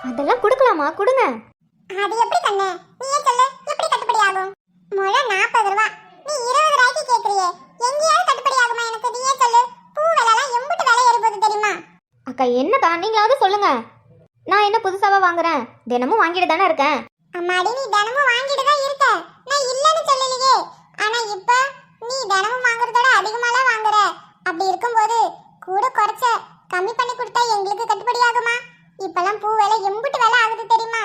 அதெல்லாம் கொடுக்கலாமா? கொடுங்க. அது எப்படி கண்ணு? நீயே சொல்லு, எப்படி கட்டுப்படி ஆகும்? முழம் 40 ரூபாய், நீ 20 ரூபாய்க்கு கேக்குறியே, எங்கேயாவது கட்டுப்படி ஆகுமா எனக்கு? நீயே சொல்லு. பூ விலைலாம் எம்புட்டு விலை ஏறி போகுது தெரியுமா? அக்கா என்னக்கா, நீங்களாவது சொல்லுங்க. நான் என்ன புதுசாவா வாங்குறேன்? தினமும் வாங்கிட்டு தானே இருக்கேன். அம்மாடி, நீ தினமும் வாங்கிட்டு தான் இருக்க, நான் இல்லன்னு சொல்லலையே. ஆனா இப்ப நீ தினமும் வாங்குறதோட அதிகமாலாம் வாங்குற. அப்படி இருக்கும்போது கூட குறைச்ச கம்மி பண்ணி கொடுத்தா எங்களுக்கு கட்டுப்படி ஆகுமா? இப்பெல்லாம் பூ விலை எம்புட்டு விலை ஆகுது தெரியுமா?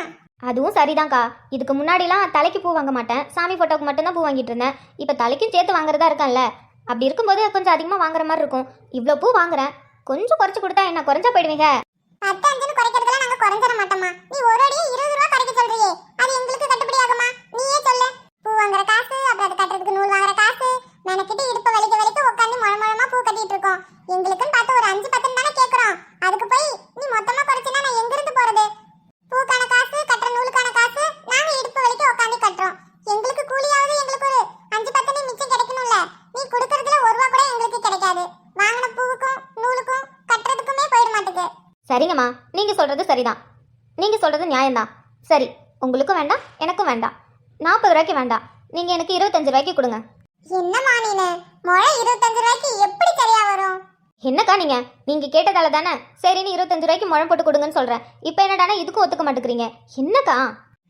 அதுவும் சரிதான்க்கா. இதுக்கு முன்னாடிலாம் தலைக்கு பூ வாங்க மாட்டேன், சாமி ஃபோட்டோக்கு மட்டும்தான் பூ வாங்கிட்டு இருந்தேன். இப்போ தலைக்கும் சேர்த்து வாங்குறதா இருக்கேன்ல, அப்படி இருக்கும்போது கொஞ்சம் அதிகமாக வாங்குற மாதிரி இருக்கும். இவ்வளோ பூ வாங்குறேன், கொஞ்சம் குறைச்சி கொடுத்தா என்ன குறைஞ்சா போயிடுவீங்க? 10 5ன்னு குறைக்கிறதுல நாங்க குறைஞ்சிட மாட்டோமா? நீ ஒரு அடியே 20 ரூபாய் குறைக்க சொல்றியே, அது எங்களுக்கு கட்டுப்படி ஆகுமா? நீயே சொல்லு. பூ வாங்குற காசு, அப்புறம் அது கட்டுறதுக்கு நூல் வாங்குற காசு, மெனக்கிட்டு இடுப்பு வலிக்க வலிக்க உட்காந்து முழமுழமா பூ கட்டிட்டு இருக்கோம். எங்களுக்குன்னு பார்த்து ஒரு 5 10 தானே கேட்குறோம். அதுக்கு போய் நீ மொத்தமா குறைச்சினா நான் எங்கிருந்து போறது? பூக்கான காசு, கட்டுற நூலுக்கான காசு, நாங்க இடுப்பு வலிக்க உட்காந்து கட்டுறோம். எங்களுக்கு கூலியாவது எங்களுக்கு ஒரு 5 10 மிச்சம் கிடைக்கணும்ல. நீ கொடுக்கறதுல 1 ரூபா கூட எங்களுக்கு கிடைக்காது. வாங்கின பூவுக்கும் நூலுக்கும் கட்டுறதுக்குமே போயிட மாட்டேங்குது. சரிங்கம்மா, நீங்கள் சொல்கிறது சரிதான், நீங்கள் சொல்கிறது நியாயம்தான். சரி, உங்களுக்கும் வேண்டாம் எனக்கும் வேண்டாம், 40 ரூபாய்க்கு வேண்டாம், நீங்கள் எனக்கு 25 ரூபாய்க்கு கொடுங்க. என்னம்மா நீனு, முழம் 25 ரூபாய்க்கு எப்படி சரியா வரும்? என்னக்கா நீங்கள் கேட்டதால தானே சரின்னு 25 ரூபாய்க்கு முழம் போட்டு கொடுங்கன்னு சொல்கிறேன். இப்போ என்னடானா இதுக்கும் ஒத்துக்க மாட்டேங்கிறீங்க. என்னக்கா?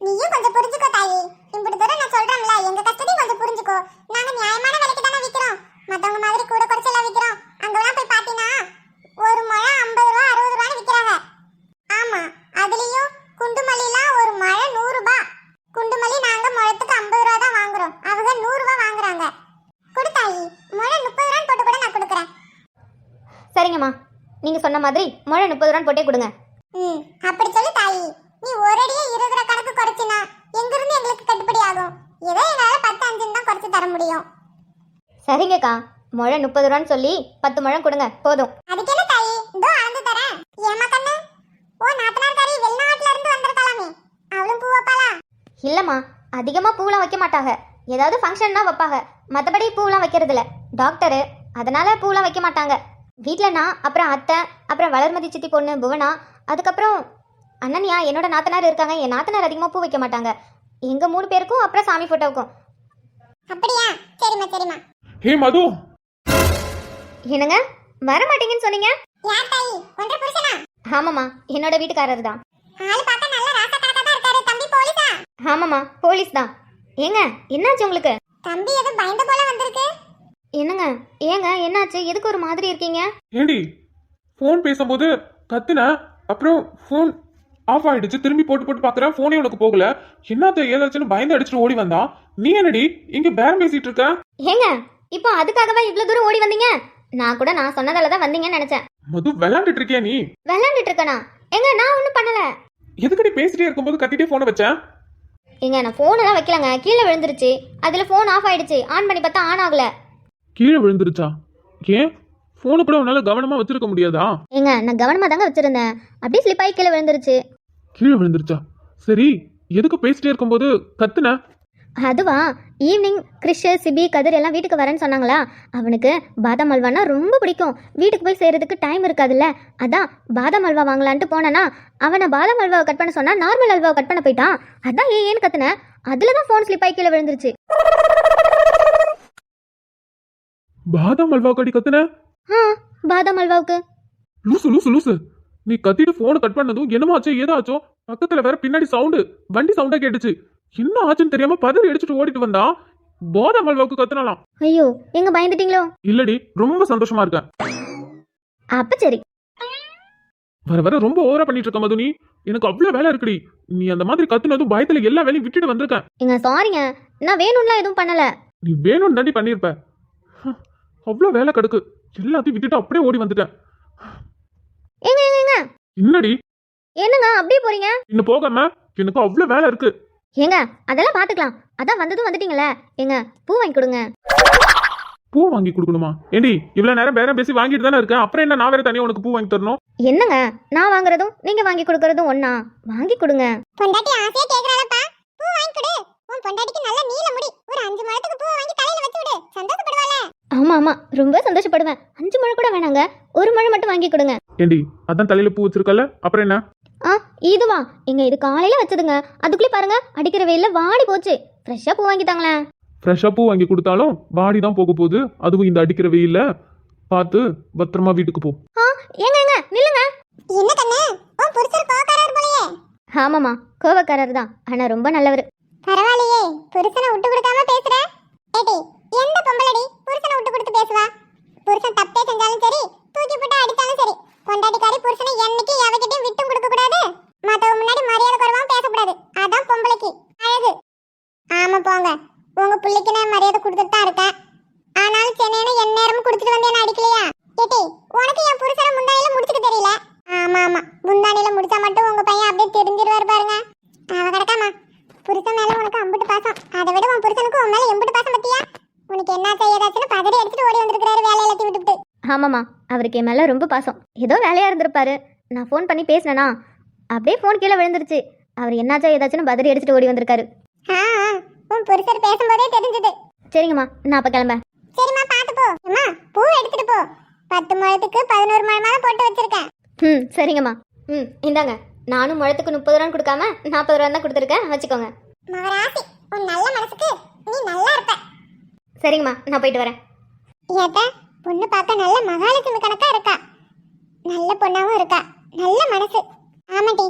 நீயும் கொஞ்சம் புரிஞ்சுக்கோ தாயி. இப்படி தூரம் நான் சொல்றேன்ல, எங்க கஷ்டத்தையும் கொஞ்சம் புரிஞ்சுக்கோ. நாங்க நியாயமான விலைக்கு தானே விக்கிறோம், மத்தவங்க மாதிரி கூட குறைச்சலாம் விக்கிறோம். அங்கெல்லாம் போய் பாத்தீங்கன்னா ஒரு முழம் 50 ரூபா 60 ரூபான்னு விக்கிறாங்க. ஆமா, அதுலயும் குண்டுமல்லிலாம் ஒரு முழம் 100 ரூபாய். குண்டுமல்லி நாங்க முழத்துக்கு 50 ரூபா தான் வாங்குறோம், அவங்க 100 ரூபாய் வாங்குறாங்க. கொடுத்தாயி, முழம் 30 ரூபான்னு போட்டு கூட நான் கொடுக்குறேன். சரிங்கம்மா, நீங்கள் சொன்ன மாதிரி முழம் 30 ரூபான்னு போட்டே கொடுங்க. அப்படி சொல்லு தாயி. நீ ஒரு அடியே 20 ரூபா கணக்கு குறைச்சினா எங்கிருந்து எங்களுக்கு கட்டுப்படி ஆகும்? ஏதோ எங்களால 10 5 தான் குறைச்சு தர முடியும். சரிங்கக்கா, முழம் 30 ரூபான்னு சொல்லி 10 முழம் கொடுங்க போதும். அதுக்கு என்ன தாயி, இதோ அளந்து தரேன். ஏமா கண்ணு, ஓ நாத்தனார் தாரி வெளிநாட்டுல இருந்து வந்திருக்கலாமே, அவளும் பூ வைப்பாளா? இல்லைம்மா, அதிகமாக பூவெலாம் வைக்க மாட்டாங்க, ஏதாவது ஃபங்க்ஷன்னா வைப்பாங்க, மற்றபடி பூவெலாம் வைக்கிறது இல்லை. டாக்டரு, அதனால பூவெலாம் வைக்க மாட்டாங்க. வீட்டில் நான், அப்புறம் அத்தை, அப்புறம் வளர்மதி சித்தி பொண்ணு புவனா, அதுக்கப்புறம் அண்ணனியா என்னோட நாத்தனார் இருக்காங்க. என் நாத்தனார் அதிகமாக பூ வைக்க மாட்டாங்க. எங்கள் 3 பேருக்கும் அப்புறம் சாமி ஃபோட்டோவுக்கும். அப்படியா? சரிம்மா சரிம்மா. ஹே மது, என்னங்க வர மாட்டீங்கன்னு சொன்னீங்க? யார் தாயி, ஒன்றரை புருஷனா? ஆமாம்மா, என்னோட வீட்டுக்காரர் தான். ஆளு பார்க்க நல்ல ராசா கணக்கா தான் இருக்காரு. தம்பி போலீஸா? ஆமாம்மா, போலீஸ் தான். ஏங்க என்னாச்சு உங்களுக்கு? தம்பி எது பயந்த போல வந்திருக்கு. என்னங்க ஏங்க என்னாச்சு? எதுக்கு ஒரு மாதிரி இருக்கீங்க? ஏண்டி ஃபோன் பேசும்போது கத்துன, அப்புறம் ஃபோன் ஆஃப் ஆயிடுச்சு, திரும்பி போட்டு போட்டு பாக்குறேன், ஃபோனே உனக்கு போகல. என்னத்த ஏதாச்சுன்னு பயந்து அடிச்சுட்டு ஓடி வந்தா. நீ என்னடி இங்க பேரம் பேசிட்டு இருக்க? ஏங்க இப்போ அதுக்காகவா இவ்வளவு தூரம் ஓடி வந்தீங்க? நான் சொன்னதால தான் வந்தீங்கன்னு நினைச்சேன். மது, விளையாண்டுட்டு இருக்கியா நீ? விளையாண்டுட்டு இருக்கனா? ஏங்க நான் ஒன்றும் பண்ணல. எதுக்கடி பேசிட்டே இருக்கும்போது கத்திட்டே போனை வச்சேன்? ஏங்க நான் ஃபோன் எல்லாம் வைக்கலங்க, கீழே விழுந்துருச்சு. அதில் ஃபோன் ஆஃப் ஆயிடுச்சு, ஆன் பண்ணி பார்த்தா ஆன் ஆகல. கீழே விழுந்துருச்சா? ஏன் போனை கூட உன்னால கவனமா வச்சிருக்க முடியாதா? ஏங்க நான் கவனமாக தாங்க வச்சிருந்தேன், அப்படியே ஸ்லிப் ஆகி கீழே விழுந்துருச்சு. கீழே விழுந்துருச்சா? சரி, எதுக்கு பேசிட்டே இருக்கும்போது கத்துன? அதுவா, ஈவினிங் கிறிஷ், சிபி, கதிர் எல்லாம் வீட்டுக்கு வரேன்னு சொன்னாங்களா. அவனுக்கு பாதாம் அல்வானா ரொம்ப பிடிக்கும். வீட்டுக்கு போய் செய்கிறதுக்கு டைம் இருக்காதுல்ல, அதான் பாதாம் அல்வா வாங்கலான்ட்டு போனேன்னா அவனை பாதாம் அல்வாவை கட் பண்ண சொன்னா நார்மல் அல்வாவை கட் பண்ண போயிட்டான். அதான் ஏன்னு கத்துனேன். அதில் தான் ஃபோன் ஸ்லிப் ஆகி கீழே விழுந்துருச்சு. பாதாம் அல்வா கடி கத்துன? பாதாம் அல்வாவுக்கு. லூசு லூசு லூசு, நீ கத்திட்டு போனை கட் பண்ணதும் என்னமாச்சோ ஏதாச்சோ, பக்கத்துல வேற பின்னாடி சவுண்டு, வண்டி சவுண்டா கேட்டுச்சு. என்ன ஆச்சுன்னு தெரியாம பதறி அடிச்சுட்டு ஓடிட்டு வந்தா. பாதாம் அல்வாவுக்கு கத்துனாலாம். ஐயோ, எங்க பயந்துட்டீங்களோ? இல்லடி, ரொம்ப சந்தோஷமா இருக்கேன். அப்ப சரி. வர வர ரொம்ப ஓவரா பண்ணிட்டு இருக்க மது. நீ எனக்கு அவ்வளவு வேலை இருக்குடி. நீ அந்த மாதிரி கத்துனதும் பயத்துல எல்லா வேலையும் விட்டுட்டு வந்திருக்கேன். ஏங்க சாரிங்க, நான் வேணும்லாம் எதுவும் பண்ணல. நீ வேணும்னு தாண்டி பண்ணிருப்ப. அவ்வளவு வேலை கிடக்கு, எல்லாத்தையும் விட்டுட்டு அப்படியே ஓடி வந்துட்டேன். ஏங்க ஏங்க என்னடி என்னங்க அப்படியே போறீங்க? இன்னும் போகாம, எனக்கு அவ்வளவு வேலை இருக்கு. ஏங்க அதெல்லாம் பாத்துக்கலாம், அதான் வந்ததும் வந்துட்டீங்களே. ஏங்க பூ வாங்கி கொடுங்க. பூ வாங்கி கொடுக்கணுமா? ஏண்டி இவ்வளவு நேரம் பேரம் பேசி வாங்கிட்டு தானே இருக்கேன், அப்புறம் என்ன நான் வேற தனியா உனக்கு பூ வாங்கி தரணும்? என்னங்க நான் வாங்குறதும் நீங்க வாங்கி கொடுக்கறதும் ஒண்ணா? வாங்கி கொடுங்க. பொண்டாட்டி ஆசையா கேக்குறாளப்பா, பூ வாங்கி கொடு. உன் பொண்டாட்டிக்கு நல்ல நீல முடி, ஒரு 5 முழத்துக்கு பூ வாங்கி தலையில வச்சு விடு, சந்தோஷப்படுவாளே. ஆமா ஆமா, ரொம்ப சந்தோஷப்படுவேன். 5 முழம் கூட வேணாங்க, 1 முழம் மட்டும் வாங்கி கொடுங்க. ஏண்டி அதான் தலையில பூ வச்சிருக்கல, அப்புறம் என்ன? இதுவா இது காலையில வச்சதுங்க. அதுக்குள்ளே பாருங்க அடிக்கிற வெயில்ல வாடி போச்சு. ஃப்ரெஷ்ஷா பூ வாங்கிட்டாங்களேன். ஃப்ரெஷ்ஷாக பூ வாங்கி கொடுத்தாலும் வாடி தான் போக போகுது. அதுவும் இந்த அடிக்கிற வெயில்ல பார்த்து பத்திரமா வீட்டுக்கு போ. ஏங்க நில்லுங்க. என்ன கண்ணு உன் புருஷர் கோவக்காரர் போலயே. ஆமாமா, கோவக்காரர் தான், ஆனா ரொம்ப நல்லவர். பரவாயில்லையே, புருஷனை விட்டு கொடுக்காம பேசுற. ஏடி, எந்த பொம்பளடி புருஷனை விட்டு கொடுத்து பேசுவா? புருஷன் தப்பே செஞ்சாலும் சரி, தூக்கி போட்டு அடிச்சாலும் சரி, பொண்டாட்டிக்காரி புருஷனை என்னைக்கு எவகிட்டையும் விட்டும் கொடுக்க கூடாது. மத்தவங்க முன்னாடி மரியாதை குறைவாம பேசக்கூடாது. அதான் பொம்பளைக்கு அழகு. ஆமா போங்க, உங்க பிள்ளைக்கு நான் மரியாதை கொடுத்துட்டு தான் இருக்கேன். ஆனாலும் சென்னையில என் நேரமும் கொடுத்துட்டு வந்து என்ன அடிக்கலையா? ஏடி, உனக்கு என் புருஷனை முந்தானில முடிச்சுக்க தெரியல. ஆமா ஆமா, முந்தானில முடிச்சா மட்டும் உங்க பையன் அப்படியே தெரிஞ்சிருவாரு பாருங்க. அவ கிடக்காமா, புருஷன் மேல உனக்கு அம்புட்டு பாசம். அதை விட உன் புருஷனுக்கு உன் மேல எம்புட்டு பாசம் பத்தியா? உனக்கு என்ன செய்யதாச்சுன்னு பதறி அடிச்சுட்டு ஓடி வந்திருக்காரு வேலையை எல்லாத்தையும் விட்டுவிட்டு. ஆமாம்மா, அவருக்கு என் மேலே ரொம்ப பாசம். ஏதோ வேலையாக இருந்திருப்பாரு. நான் ஃபோன் பண்ணி பேசினேனா அப்படியே ஃபோன் கீழே விழுந்துருச்சு. அவர் என்னாச்சா ஏதாச்சுன்னு பதறி அடிச்சுட்டு ஓடி வந்திருக்காரு. உன் புருஷர் பேசும்போதே தெரிஞ்சது. சரிங்கம்மா, நான் அப்போ கிளம்பேன். சரிம்மா, பார்த்து போ. அம்மா, பூ எடுத்துட்டு போ. 10 முழத்துக்கு 11 முழம் மேல போட்டு வச்சிருக்கேன். சரிங்கம்மா. இந்தாங்க. நானும் முழத்துக்கு 30 ரூபான்னு கொடுக்காம 40 ரூபா தான் கொடுத்துருக்கேன், வச்சுக்கோங்க. மகராசி, உன் நல்ல மனசுக்கு நீ நல்லா இருப்ப. சரிங்கம்மா, நான் போயிட்டு வரேன். ஏத்த பொண்ணு பார்க்க நல்ல மகாலட்சுமி கணக்கா இருக்கா. நல்ல பொண்ணாவும் இருக்கா. நல்ல மனசு. ஆமாட்டி,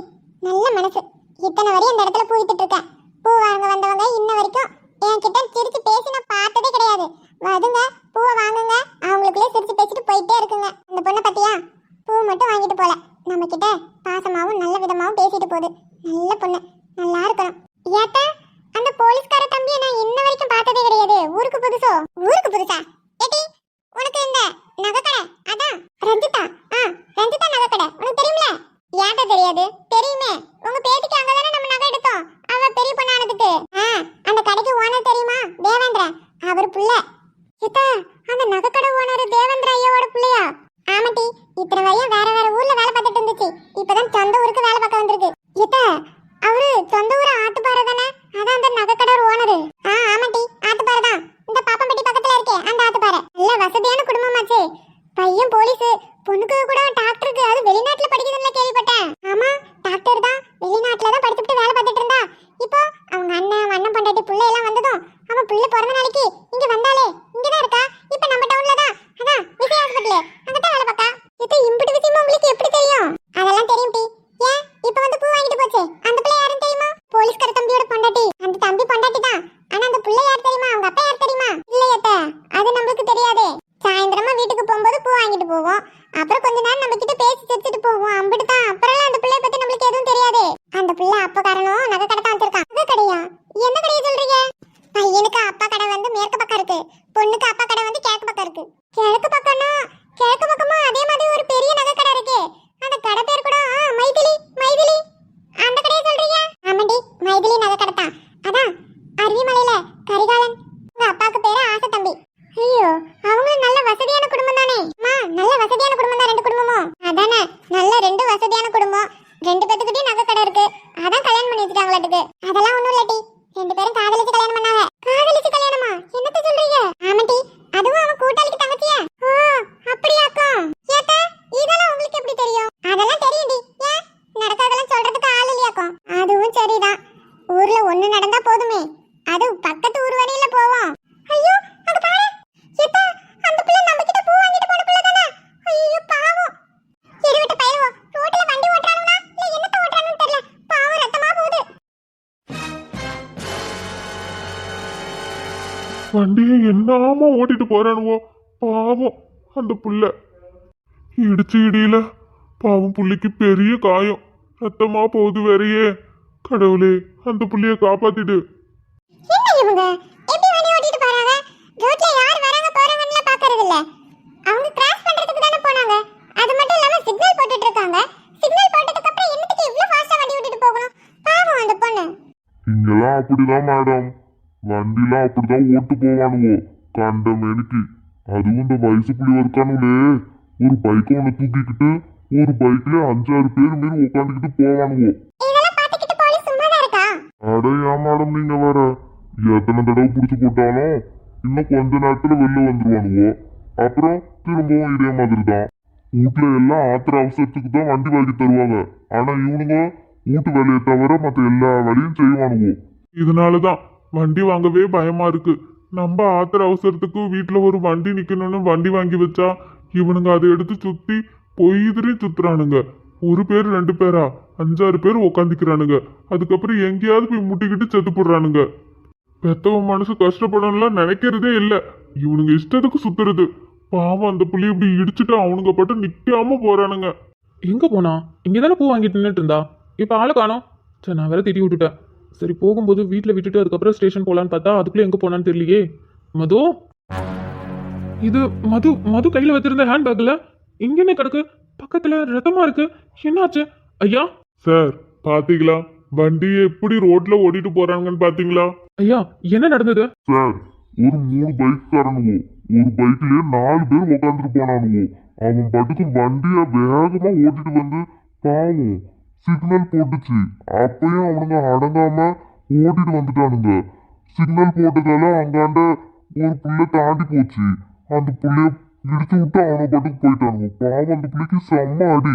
நல்ல மனசு. இத்தனை வரையும் இந்த இடத்துல பூ வித்துட்டு இருக்கேன். பூ வாங்க வந்தவங்க இன்ன வரைக்கும் என்கிட்ட சிரிச்சு பேசி நான் பார்த்ததே கிடையாது. வருங்க, பூவை வாங்குங்க, அவங்களுக்குள்ளே சிரிச்சு பேசிட்டு போயிட்டே இருக்குங்க. அந்த பொண்ணை பத்தியா, பூ மட்டும் வாங்கிட்டு போல, நம்ம கிட்ட பாசமாவும் நல்ல விதமாவும் பேசிட்டு போகுது. நல்ல பொண்ணு, நல்லா இருக்கணும். ஏத்த அந்த போலீஸ்கார தம்பியை நான் இன்ன வரைக்கும் பார்த்ததே கிடையாது. ஊருக்கு புதுசோ? ஊருக்கு புதுசா? ஏடி, உனக்கு இந்த நகைக்கடை அதான் ரஞ்சிதா. ரஞ்சிதா நகைக்கடை உனக்கு தெரியுமில? ஏன்டா தெரியாது? தெரியுமே, உங்க பேத்திக்கு அங்கதானே நம்ம நகை எடுத்தோம். அவ பெரிய பொண்ணானதுக்கு. அந்த கடைக்கு ஓனர் தெரியுமா? தேவேந்திர, அவர் புள்ள. சித்தா, அந்த நகைக்கடை ஓனர் தேவேந்திர ஐயாவோட புள்ளையா? ஆமாட்டி, இத்தனை வரையும் வேற வேற ஊர்ல வேலை பார்த்துட்டு இருந்துச்சு. இப்பதான் சொந்த ஊருக்கு வேலை பார்க்க வந்திருக்கு. சித்தா, அவரு சொந்த ஊரு ஆத்துப்பாறை தானே? அதான் அந்த நகைக்கடை ஓனரு. ஆமாட்டி, ஆத்துப்பாறை தான். இந்த பாப்பம்பட்டி பக்கத்துல இருக்கே அந்த ஆத்துப்பாறை. நல்ல வசதியான குடும்பமாச்சு. பையன் போலீஸ், பொண்ணுக்கு கூட டாக்டருக்கு, அது வெளிநாட்டுல படிக்குதுன்னு கேள்விப்பட்டேன். ஆமா, டாக்டர் தான். வெளிநாட்டுல தான் படிச்சுட்டு வேலை பார்த்துட்டு இருந்தா. இப்போ அவங்க அண்ணன் பொண்டாட்டி பிள்ளை எல்லாம் வந்ததும் அவன் பிள்ளை பிறந்த நாளைக்கு இங்க வந்தாலே இங்கதான் இருக்கா. இப்ப நம்ம டவுன்ல தான், அதான் விஜய் ஹாஸ்பிட்டல், அங்கதான் வேலை பார்க்கா. இது இம்புட்டு விஷயமா உங்களுக்கு எப்படி தெரியும்? அதெல்லாம் தெரியும் டி. ஏன் இப்ப வந்து பூ வாங்கிட்டு போச்சு அந்த பிள்ளை யாருன்னு தெரியுமா? போலீஸ்கார தம்பியோட பொண்டாட்டி. அந்த தம்பி பொண்டாட்டி தான். ஆனா அந்த பிள்ளை யார் தெரியுமா? அவங்க அப்பா யார் தெரியுமா? இல்லையத்த, அது நம்மளுக்கு தெரியாதே. சாயந்தரமா வீட்டுக்கு போகும்போது பூ வாங்கிட்டு போவோம். அப்புறம் கொஞ்ச நேரம் நம்ம கிட்ட பேசி சிரிச்சுட்டு போவோம். அம்பிட்டுதான். அப்புறம் அந்த பிள்ளைய பத்தி நம்மளுக்கு எதுவும் தெரியாதே. அந்த பிள்ளை அப்பா காரனும் நகை கடை தான் வச்சிருக்கான். நகை கடையா? எந்த கடையை சொல்றீங்க? பையனுக்கு அப்பா கடை வந்து மேற்கு பக்கம் இருக்கு, பொண்ணுக்கு அப்பா கடை வந்து கிழக்கு பக்கம் இருக்கு. கிழக்கு பக்கம்னா கிழக்கு பக்கமா அதே மாதிரி ஒரு பெரிய நகை கடை இருக்கு. அந்த கடை பேர் கூட மைதிலி. மைதிலி அந்த கடையை சொல்றீங்க? ஆமாண்டி, மைதிலி நகை கடை தான். அதான் அருவிமலையில கரிகாலன் உங்க அப்பாவுக்கு பேரு ஆசை தம்பி. ஐயோ, அவங்களும் நல்ல வசதியான குடும்பம் தானே? நல்ல வசதியான குடும்பம் தான் ரெண்டு குடும்பமும். அதானே, நல்ல ரெண்டு வசதியான குடும்பம். ரெண்டு பேத்துக்கிட்டே நகை கடை இருக்கு. அதான் கல்யாணம் பண்ணி வச்சுட்டாங்களாட்டுக்கு. அதெல்லாம் ஒண்ணும் இல்லட்டி, ரெண்டு பேரும் காதலிச்சு கல்யாணம் பண்ணாங்க. காதலிச்சு கல்யாணமா? என்னத்த சொல்றீங்க? ஆமாட்டி, அதுவும் அவன் கூட்டாளிக்கு தங்கச்சியா? அப்படியாக்கா? ஏத்தா, இதெல்லாம் உங்களுக்கு எப்படி தெரியும்? அதெல்லாம் தெரியும்டி. ஏன் நடக்காதெல்லாம் சொல்றதுக்கு ஆள் இல்லையாக்கும்? அதுவும் சரிதான். ஊர்ல ஒண்ணு நடந்தா போதுமே, அது பக்கத்து ஊர் வழியில போவோம். ஐயோ, அங்க பாரு. ஏத்தா, அந்த பிள்ளை நம்ம கிட்ட பூ வாங்கிட்டு போன பிள்ளை தானே? ஐயோ பாவம். எருவிட்ட பையவோ, ரோட்ல வண்டி ஓட்றானுனா இல்ல என்னத்த ஓட்றானுன்னு தெரியல. பாவம், ரத்தமா போகுது. வண்டியை என்னாம ஓட்டிட்டு போறானுவோ. பாவம் அந்த புள்ள. இடிச்சு இடியில பாவம் புள்ளைக்கு பெரிய காயம், ரத்தமா போகுது வேறையே. கடவுளே, அந்த புள்ளைய காப்பாத்திடு. என்ன இவங்க எப்படி வண்டி ஓட்டிட்டு போறாங்க? ரோட்ல யார் வராங்க போறாங்கன்னு பாக்குறது இல்ல. அவங்க கிராஸ் பண்றதுக்கு தானே போனாங்க. அது மட்டும் இல்லாம சிக்னல் போட்டுட்டு இருக்காங்க. சிக்னல் போட்டதுக்கு அப்புறம் என்னத்துக்கு இவ்ளோ ஃபாஸ்டா வண்டி ஓட்டிட்டு போகணும்? பாவம் அந்த பொண்ணு. இங்கெல்லாம் அப்படிதான் மேடம், வண்டிலாம் அப்படிதான் ஓட்டு போவானுவோ கண்ட மேனிக்கு. அதுவும் இந்த வயசு புள்ளி இருக்கானுங்களே, ஒரு பைக்கை ஒன்று தூக்கிக்கிட்டு ஒரு பைக்ல 5-6 பேர் மீறி உட்காந்துக்கிட்டு போவானுவோ. இதெல்லாம் பாத்துக்கிட்டு போலீஸ் சும்மா தான் இருக்கா? அட ஏன் மேடம் நீங்க வேற, எத்தனை தடவை பிடிச்சு போட்டாலும் இன்னும் கொஞ்ச நேரத்துல வெளில வந்துருவானுவோ. அப்புறம் திரும்பவும் இதே மாதிரி தான். வீட்டுல எல்லாம் ஆத்திர அவசரத்துக்கு தான் வண்டி வாங்கி தருவாங்க. ஆனா இவனுங்க வீட்டு வேலையை தவிர மத்த எல்லா வேலையும் செய்வானுங்க. இதனாலதான் வண்டி வாங்கவே பயமா இருக்கு. நம்ம ஆத்திர அவசரத்துக்கு வீட்டுல ஒரு வண்டி நிக்கணும்னு வண்டி வாங்கி வச்சா இவனுங்க அதை எடுத்து சுத்தி பொய்திரி சுத்துறானுங்க. ஒரு பேர் 2 பேரா 5-6 பேர் உக்காந்துக்கிறானுங்க. அதுக்கப்புறம் எங்கேயாவது போய் முட்டிக்கிட்டு செத்து போடுறானுங்க. பெத்தவன் மனசு கஷ்டப்படணும்லாம் நினைக்கிறதே இல்லை. இவனுங்க இஷ்டத்துக்கு சுத்துறது. பாவம் அந்த புள்ளி இப்படி இடிச்சுட்டு அவனுங்க பட்டு நிக்காம போறானுங்க. எங்க போனா? இங்கே தானே பூ வாங்கிட்டு நின்றுட்டு இருந்தா. இப்போ ஆளை காணோம். சரி, நான் வேற திட்டி விட்டுட்டேன். சரி, போகும்போது வீட்டில் விட்டுட்டு அதுக்கப்புறம் ஸ்டேஷன் போகலான்னு பார்த்தா அதுக்குள்ளே எங்கே போனான்னு தெரியலையே. மது, இது மது மது கையில் வச்சிருந்த ஹேண்ட்பேக்கில் இங்கேனே கிடக்கு. பக்கத்தில் ரத்தமா இருக்கு. என்னாச்சு ஐயா? சார் பாத்தீங்களா வண்டியை எப்படி ரோட்ல ஓடிட்டு போறாங்கன்னு பாத்தீங்களா? ஐயா, என்ன நடந்தது? சார் ஒரு 3 பைக்காரனுங்க. ஒரு பைக்லயே 4 பேர் உட்காந்துட்டு போனானுங்க. அவன் பாட்டுக்கு வண்டிய வேகமா ஓட்டிட்டு வந்து பாவம் சிக்னல் போட்டுச்சு. அப்பயும் அவனுங்க அடங்காம ஓட்டிட்டு வந்துட்டானுங்க. சிக்னல் போட்டதால அங்காண்ட ஒரு புள்ள தாண்டி போச்சு. அந்த புள்ளைய இடிச்சு விட்டு அவனை பாட்டுக்கு போயிட்டானுங்க. பாவம் அந்த பிள்ளைக்கு செம்ம அடி.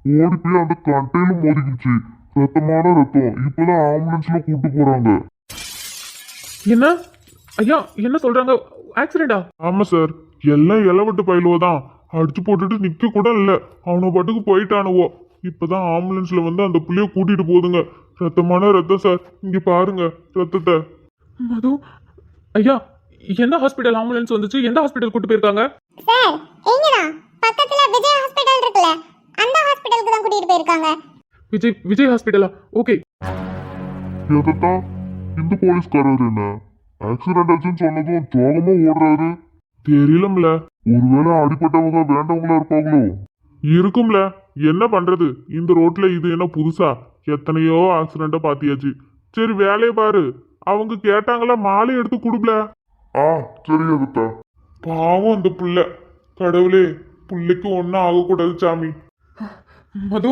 ஓடி போய் அந்த கட்டையில மோதிக்கிச்சு. ரத்தமான ரத்தம். இப்பதான் ஆம்புலன்ஸ்ல கூட்டு போறாங்க. என்ன ஐயா, என்ன சொல்றாங்க? ஆக்சிடென்டா? ஆமா சார், எல்லாம் இளவட்டு பயிலுவோ தான். அடிச்சு போட்டுட்டு நிக்க கூட இல்ல. அவனை பாட்டுக்கு போயிட்டானுவோ. இப்பதான் ஆம்புலன்ஸ்ல வந்து அந்த புள்ளைய கூட்டிட்டு போகுதுங்க. ரத்தமான ரத்தம் சார். இங்க பாருங்க ரத்தத்தை. மது ஐயா, எந்த ஹாஸ்பிட்டல் ஆம்புலன்ஸ் வந்துச்சு? எந்த ஹாஸ்பிட்டல் கூட்டு போயிருக்காங்க? சார் எங்கதான் பக்கத்துல விஜய் ஹாஸ்பிடல் இருக்குல்ல, அந்த ஹாஸ்பிடலுக்கு தான் கூட்டிட்டு போயிருக்காங்க. விஜய் ஹாஸ்பிட்டலா? ஓகே. எதத்தான் இந்த போலீஸ்காரர் என்ன ஆக்சிடென்ட் ஆச்சுன்னு சொன்னதும் சோகமா ஓடுறாரு? தெரியலம்ல. ஒருவேளை அடிப்பட்டவங்க வேண்டவங்களா இருப்பாங்களோ? இருக்கும்ல. என்ன பண்றது, இந்த ரோட்ல இது என்ன புதுசா? எத்தனையோ ஆக்சிடென்ட பாத்தியாச்சு. சரி வேலையை பாரு. அவங்க கேட்டாங்களா மாலை எடுத்து கொடுக்கல. சரி அதுத்தா. பாவம் அந்த புள்ள. கடவுளே, புள்ளைக்கு ஒன்னும் ஆகக்கூடாது சாமி. மது,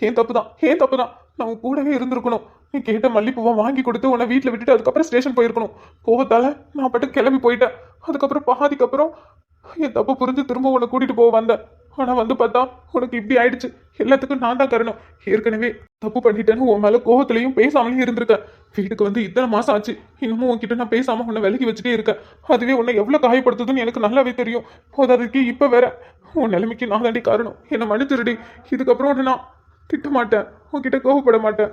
ஏன் தப்பு தான், ஏன் தப்பு தான். நான் கூடவே இருந்திருக்கணும். நீ கேட்ட மல்லிப்பூவை வாங்கி கொடுத்து உன்னை வீட்டில் விட்டுட்டு அதுக்கப்புறம் ஸ்டேஷன் போயிருக்கணும். கோவத்தால நான் பாட்டு கிளம்பி போயிட்டேன். அதுக்கப்புறம் பாதிக்கு அப்புறம் என் தப்பு புரிஞ்சு திரும்ப உன்னை கூட்டிட்டு போக வந்தேன். ஆனால் வந்து பார்த்தா உனக்கு இப்படி ஆயிடுச்சு. எல்லாத்துக்கும் நான் தான் காரணம். ஏற்கனவே தப்பு பண்ணிட்டேன்னு உன் மேலே கோவத்திலையும் பேசாமலையும் இருந்திருக்கேன். வீட்டுக்கு வந்து இத்தனை மாசம் ஆச்சு. இன்னமும் உன்கிட்ட நான் பேசாம உன்னை விலகி வச்சுட்டே இருக்கேன். அதுவே உன்னை எவ்வளோ காயப்படுத்துதுன்னு எனக்கு நல்லாவே தெரியும். போதாதுக்கு இப்போ வேற உன் நிலைமைக்கு நான் தாண்டி காரணம். என்னை மன்னிச்சிருடி. இதுக்கப்புறம் உன்னை நான் திட்ட மாட்டேன். உன்கிட்ட கோவப்பட மாட்டேன்.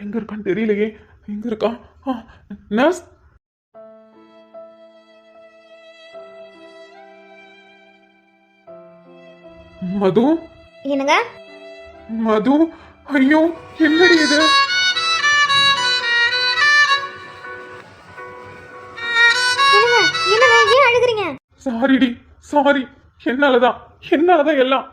எங்க இருக்கான்னு தெரியலையே. எங்க இருக்கான்? நர்ஸ், மது, என்னங்க? மது, ஐயோ என்னடி இது? என்னங்க ஏன் அழுகுறீங்க? சாரிடி, சாரி. என்னாலதான் எல்லாம்.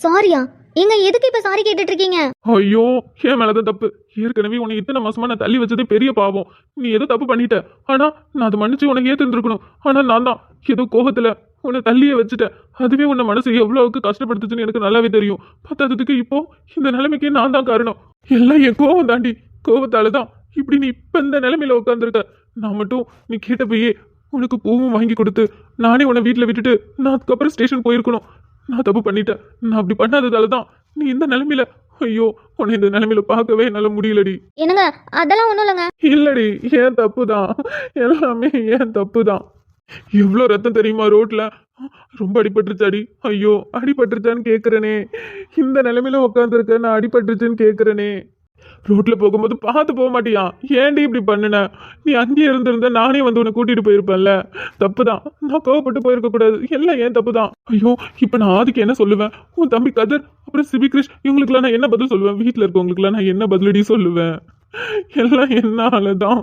சாரியா? ஏங்க எதுக்கு இப்ப சாரி கேட்டுட்டு இருக்கீங்க? ஐயோ, என் மேலதான் தப்பு. ஏற்கனவே உன்னை இத்தனை மாசமா நான் தள்ளி வச்சதே பெரிய பாவம். நீ ஏதோ தப்பு பண்ணிட்ட. ஆனா நான் அதை மன்னிச்சு உனக்கு ஏத்துருக்கணும். ஆனா நான் தான் ஏதோ கோபத்துல உன்னை தள்ளியே வச்சுட்டேன். அதுவே உன்னை மனசு எவ்வளவுக்கு கஷ்டப்படுத்துச்சுன்னு எனக்கு நல்லாவே தெரியும். பத்தாததுக்கு இப்போ இந்த நிலைமைக்கு நான் தான் காரணம். எல்லாம் என் கோவம் தாண்டி. கோவத்தாலதான் இப்படி நீ இப்ப இந்த நிலைமையில உட்காந்துருக்க. நான் மட்டும் நீ கேட்ட போயே உனக்கு பூவும் வாங்கி கொடுத்து நானே உன்னை வீட்டில் விட்டுட்டு நான் அதுக்கப்புறம் ஸ்டேஷன் போயிருக்கணும். நான் தப்பு பண்ணிட்டேன். நான் அப்படி பண்ணாததால தான் நீ இந்த நிலைமையில. ஐயோ, உன்னை இந்த நிலைமையில பார்க்கவே என்னால முடியலடி. என்னங்க அதெல்லாம் ஒண்ணும் இல்லைங்க. இல்லடி, ஏன் தப்பு தான். எல்லாமே ஏன் தப்பு தான். எவ்வளோ ரத்தம் தெரியுமா ரோட்ல? ரொம்ப அடிபட்டுருச்சாடி. ஐயோ, அடிபட்டுருச்சான்னு கேட்குறேனே. இந்த நிலைமையில உட்காந்துருக்க நான் அடிபட்டுருச்சுன்னு கேட்குறேனே. ரோட்ல போகும்போது பார்த்து போக மாட்டியா? ஏன்டி இப்படி பண்ணுன? நீ அங்கேயே இருந்திருந்த நானே வந்து உன்னை கூட்டிட்டு போயிருப்பேன்ல. தப்பு தான். நான் கோவப்பட்டு போயிருக்க கூடாது. எல்லாம் ஏன் தப்பு தான். ஐயோ, இப்ப நான் அதுக்கு என்ன சொல்லுவேன்? உன் தம்பி கதர் அப்புறம் சிபி கிருஷ் இவங்களுக்குலாம் நான் என்ன பதில் சொல்லுவேன்? வீட்டில் இருக்கவங்களுக்குலாம் நான் என்ன பதிலடி சொல்லுவேன்? எல்லாம் என்னாலதான்.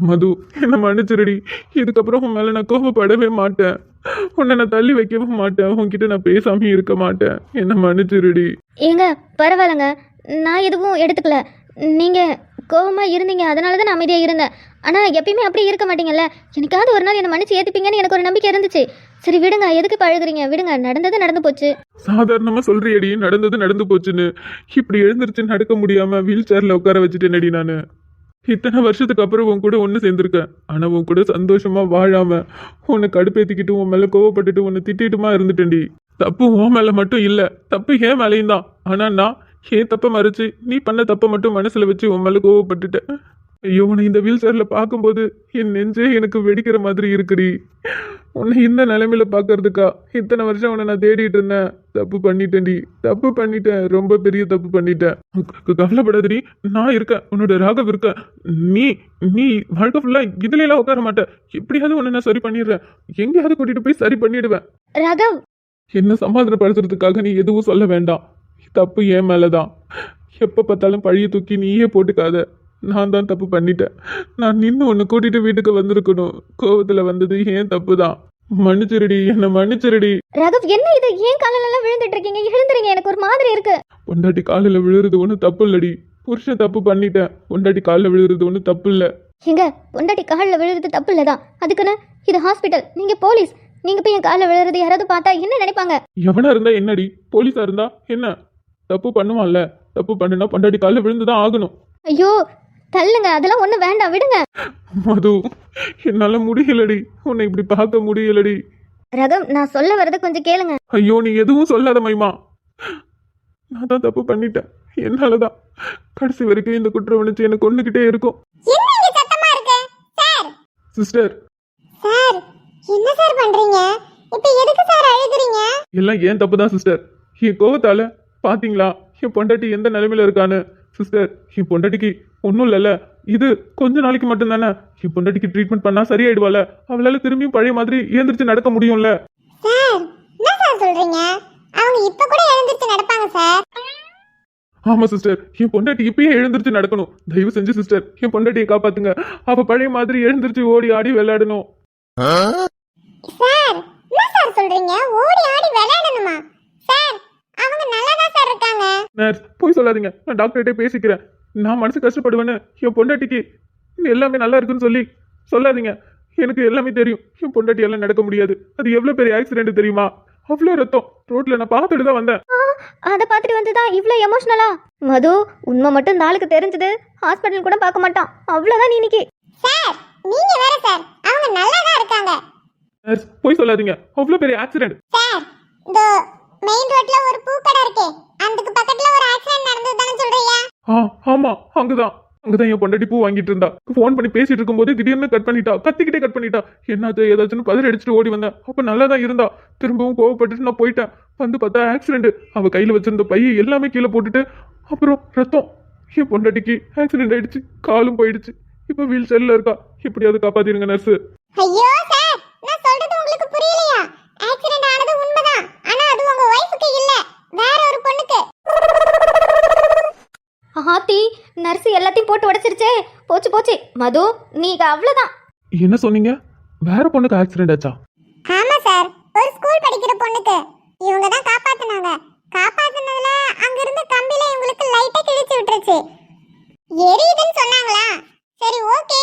மது, என்ன மன்னிச்சிருடி. இதுக்கப்புறம் உன் மேல நான் கோவப்படவே மாட்டேன். உன்னை நான் தள்ளி வைக்கவும் மாட்டேன். உன்கிட்ட நான் பேசாம இருக்க மாட்டேன். என்ன மன்னிச்சிருடி. ஏங்க பரவாயில்லைங்க, நான் எதுவும் எடுத்துக்கல. நீங்க கோவமா இருந்தீங்க, அதனால தான் நான் அமைதியாக இருந்தேன். ஆனால் எப்பயுமே அப்படியே இருக்க மாட்டீங்கல்ல. எனக்காவது ஒரு நாள் என்னை மன்னிச்சு ஏற்றுப்பீங்கன்னு எனக்கு ஒரு நம்பிக்கை இருந்துச்சு. சரி விடுங்க, எதுக்கு பழகுறீங்க? விடுங்க, நடந்தது நடந்து போச்சு. சாதாரணமா சொல்றியடி நடந்தது நடந்து போச்சுன்னு. இப்படி எழுந்திருச்சு நடக்க முடியாம வீல் சேர்ல உட்கார வச்சுட்டேனடி நானு. இத்தனை வருஷத்துக்கு அப்புறம் உன் கூட ஒன்று சேர்ந்துருக்கேன். ஆனால் உன் கூட சந்தோஷமா வாழாம உன்னை கடுப்பேற்றிக்கிட்டு உன் மேலே கோவப்பட்டுட்டு உன்னை திட்டிட்டுமா இருந்துட்டேன்டி. தப்பு உன் மேல மட்டும் இல்ல, தப்பு என் மேலேயும் தான். ஆனா நான் ஏன் தப்பை மறைச்சு நீ பண்ண தப்பை மட்டும் மனசுல வச்சு உன் மேல கோவப்பட்டுட்டேன். ஐயோ, உன்னை இந்த வீல் சேர்ல பார்க்கும்போது என் நெஞ்சே எனக்கு வெடிக்கிற மாதிரி இருக்குடி. உன்னை இந்த நிலைமையில பார்க்கறதுக்கா இத்தனை வருஷம் உன்னை நான் தேடிட்டு இருந்தேன். தப்பு பண்ணிட்டேன்டி, தப்பு பண்ணிட்டேன், ரொம்ப பெரிய தப்பு பண்ணிட்டேன். கவலைப்படாதடி, நான் இருக்கேன், உன்னோட ராகவ் இருக்கேன். நீ நீ வாழ்க்கை ஃபுல்லா இதுல எல்லாம் உட்கார மாட்டேன். எப்படியாவது உன்னை நான் சரி பண்ணிடுறேன், எங்கேயாவது கூட்டிட்டு போய் சரி பண்ணிடுவேன். ராகவ், என்ன சமாதானப்படுத்துறதுக்காக நீ எதுவும் சொல்ல வேண்டாம். தப்பு என் மேலதான். எப்ப பார்த்தாலும் பழிய தூக்கி நீயே போட்டுக்காத. நான் தான் தப்பு பண்ணிட்டேன். நான் நின்று உன்னை கூட்டிட்டு வீட்டுக்கு வந்திருக்கணும். கோவத்துல வந்தது ஏன் தப்பு தான். மன்னிச்சிருடி, என்ன மன்னிச்சிருடி. ராகவ், என்ன இது? ஏன் காலையில எல்லாம் விழுந்துட்டு இருக்கீங்க? எழுந்துறீங்க, எனக்கு ஒரு மாதிரி இருக்கு. பொண்டாட்டி காலில் விழுறது ஒன்றும் தப்பு இல்லடி. புருஷன் தப்பு பண்ணிட்டேன், பொண்டாட்டி காலில் விழுறது ஒன்றும் தப்பு இல்லை. எங்க பொண்டாட்டி காலில் விழுறது தப்பு இல்லதான். அதுக்குன்னு இது ஹாஸ்பிட்டல், நீங்க போலீஸ். நீங்க போய் என் காலில் விழுறது யாராவது பார்த்தா என்ன நினைப்பாங்க? எவனா இருந்தா என்னடி, போலீஸா இருந்தா என்ன? தப்பு பண்ணுவான்ல, தப்பு பண்ணுனா பொண்டாட்டி காலில் விழுந்துதான் ஆகணும். ஐயோ தள்ளுங்க, அதெல்லாம் ஒண்ணு வேண்டாம், விடுங்க. மது, என்னால முடியலடி, உன்னை இப்படி பார்க்க முடியலடி. ரகம், நான் சொல்ல வரதை கொஞ்சம் கேளுங்க. ஐயோ, நீ எதுவும் சொல்லாத மைமா. நான் தான் தப்பு பண்ணிட்டேன், என்னாலதான் கடைசி வரைக்கும் இந்த குற்ற உணர்ச்சி எனக்கு கொண்டுகிட்டே இருக்கும். என்ன இங்க சத்தமா இருக்கு சார்? சிஸ்டர், சார் என்ன சார் பண்றீங்க? இப்போ எதுக்கு சார் அழுகுறீங்க? எல்லாம் ஏன் தப்பு தான் சிஸ்டர். என் கோவத்தால பாத்தீங்களா என் பொண்டாட்டி எந்த நிலைமையில இருக்கான்னு. சிஸ்டர், என் பொண்டாட்டிக்கு ஒன்றும் இல்லைல்ல, இது கொஞ்ச நாளைக்கு மட்டும்தானே. என் பொண்டாட்டிக்கு ட்ரீட்மெண்ட் பண்ணா சரியாயிடுவாள். அவளால திரும்பியும் பழைய மாதிரி எழுந்திரிச்சு நடக்க முடியும்ல. சார் என்ன சார் சொல்றீங்க? அவங்க இப்ப கூட எழுந்திருச்சு நடப்பாங்க சார். ஆமா சிஸ்டர், என் பொண்டாட்டி இப்பயே எழுந்திரிச்சு நடக்கணும். தயவு செஞ்சு சிஸ்டர், என் பொண்டாட்டியை காப்பாத்துங்க. அவ பழைய மாதிரி எழுந்திரிச்சு ஓடி ஆடி விளையாடணும். சார் என்ன சார் சொல்றீங்க? ஓடி ஆடி விளையாடணுமா? சார் அவங்க நல்லா தான் சார் இருக்காங்க. நர்ஸ், போய் சொல்லாதீங்க, நான் டாக்டர்கிட்டே பேசிக்கிறேன். நான் மனசு கஷ்டப்படுவேன்னு என் பொண்டாட்டிக்கு எல்லாமே நல்லா இருக்குன்னு சொல்லி சொல்லாதீங்க. எனக்கு எல்லாமே தெரியும். என் பொண்டாட்டி எல்லாம் நடக்க முடியாது. அது எவ்வளவு பெரிய ஆக்சிடென்ட் தெரியுமா? அவ்வளோ ரத்தம் ரோட்ல நான் பார்த்துட்டு தான் வந்தேன். அதை பார்த்துட்டு வந்துதான் இவ்வளோ எமோஷனலா? மது, உண்மை மட்டும் இந்த ஆளுக்கு தெரிஞ்சது ஹாஸ்பிட்டல் கூட பார்க்க மாட்டான். அவ்வளோதான் இன்னைக்கு. சார் நீங்க வேற சார், அவங்க நல்லா தான் இருக்காங்க. நர்ஸ், போய் சொல்லாதீங்க, அவ்வளோ பெரிய ஆக்சிடென்ட். சார் இந்த மெயின் ரோட்ல ஒரு பூக்கடை இருக்கே, அதுக்கு பக்கத்துல ஒரு ஆக்சிடென்ட் நடந்தது தானே சொல்றீங்க? ஆமா, அங்கதான் என் பொண்டாட்டி பூ வாங்கிட்டு இருந்தா. ஃபோன் பண்ணி பேசிட்டு இருக்கும்போது திடீர்னு கட் பண்ணிட்டா, கத்திக்கிட்டே கட் பண்ணிட்டா. என்னாச்சு ஏதாச்சுன்னு பதறி அடிச்சுட்டு ஓடி வந்தேன். அப்ப நல்லா தான் இருந்தா. திரும்பவும் கோவப்பட்டுட்டு நான் போயிட்டேன். வந்து பார்த்தா ஆக்சிடென்ட். அவ கையில வச்சிருந்த பைய எல்லாமே கீழே போட்டுட்டு அப்புறம் ரத்தம். என் பொண்டாட்டிக்கு ஆக்சிடென்ட் ஆயிடுச்சு, காலும் போயிடுச்சு. இப்ப வீல் சேர்ல இருக்கா. எப்படியாவது காப்பாத்திருங்க நர்ஸ். ஐயோ சார், நான் சொல்றது உங்களுக்கு புரியலையா? ஆக்சிடென்ட் ஆனது உண்மைதான், ஆனா அது உங்க வைஃப்க்கு இல்ல, வேற ஒரு பொண்ணுக்கு. ஆத்தி, நர்ஸ் எல்லாத்தையும் போட்டு உடைச்சிருச்சே. போச்சு மது, நீங்க அவ்வளோதான். என்ன சொன்னீங்க? வேற பொண்ணுக்கு ஆக்சிடென்ட் ஆச்சா? ஆமா சார், ஒரு ஸ்கூல் படிக்கிற பொண்ணுக்கு. இவங்க தான் காப்பாத்துனாங்க. காப்பாத்துனதுல அங்க இருந்த கம்பில இவங்களுக்கு லைட்டா கிழிச்சு விட்டுருச்சு. எரியுதுன்னு சொன்னாங்களா? சரி ஓகே,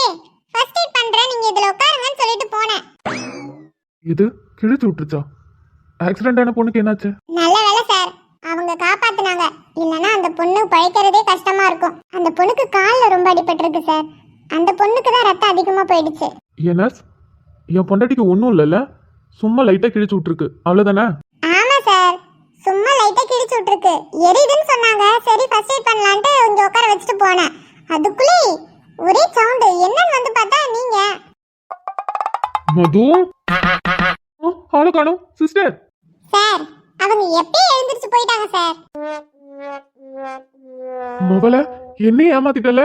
ஃபர்ஸ்ட் எய்ட் பண்றேன், நீங்க இதுல உட்காருங்கன்னு சொல்லிட்டு போனேன். இது கிழிச்சு விட்டுருச்சா? ஆக்சிடென்ட் ஆன பொண்ணுக்கு என்னாச்சு? நல்ல வேலை சார், அவங்க காப்பாத்துனாங்க. இல்லனா அந்த பொண்ணு பழைக்கிறதே கஷ்டமா இருக்கும். அந்த பொண்ணுக்கு கால்ல ரொம்ப அடிபட்டிருக்கு சார். அந்த பொண்ணுக்கு தான் ரத்தம் அதிகமா போயிடுச்சு. ஏன் நர்ஸ், என் பொண்டாட்டிக்கு ஒன்றும் இல்லைல்ல, சும்மா லைட்டா கிழிச்சு விட்டுருக்கு, அவ்வளோதானே? ஆமா சார், சும்மா லைட்டா கிழிச்சு விட்டுருக்கு. எரியுதுன்னு சொன்னாங்க. சரி ஃபர்ஸ்ட் எய்ட் பண்ணலான்ட்டு இங்க உட்கார வச்சுட்டு போனேன். அதுக்குள்ளே ஒரே சவுண்ட். என்னன்னு வந்து பார்த்தா நீங்க. மது, ஆளு காணோம் சிஸ்டர். சார் அவங்க எப்பயே எழுந்திருச்சு போயிட்டாங்க சார். முதல்ல என்னையும் ஏமாத்திட்டல.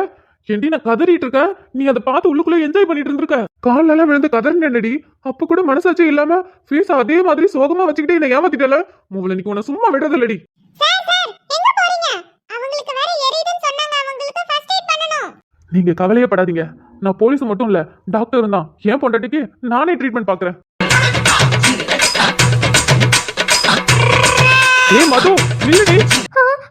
ஏண்டி நான் கதறிட்டு இருக்கேன், நீ அதை பார்த்து உள்ளுக்குள்ள என்ஜாய் பண்ணிட்டு இருந்திருக்க. கால்ல எல்லாம் விழுந்து கதறினடி. அப்ப கூட மனசாட்சி இல்லாம ஃபேஸ் அதே மாதிரி சோகமா வச்சுக்கிட்டே என்ன ஏமாத்திட்டல. முதல்ல நீ உன்னை சும்மா விடுறதில்லடி. சார் சார் எங்க போறீங்க? அவங்களுக்கு வேற எரியுதுன்னு சொன்னாங்க, அவங்களுக்கு ஃபர்ஸ்ட் எய்ட் பண்ணனும். நீங்க கவலையே படாதீங்க, நான் போலீஸ் மட்டும் இல்ல டாக்டர் தான். என் பொண்டாட்டிக்கு நானே ட்ரீட்மெண்ட் பாக்குறேன். ஏய் மது, நில்லுடி.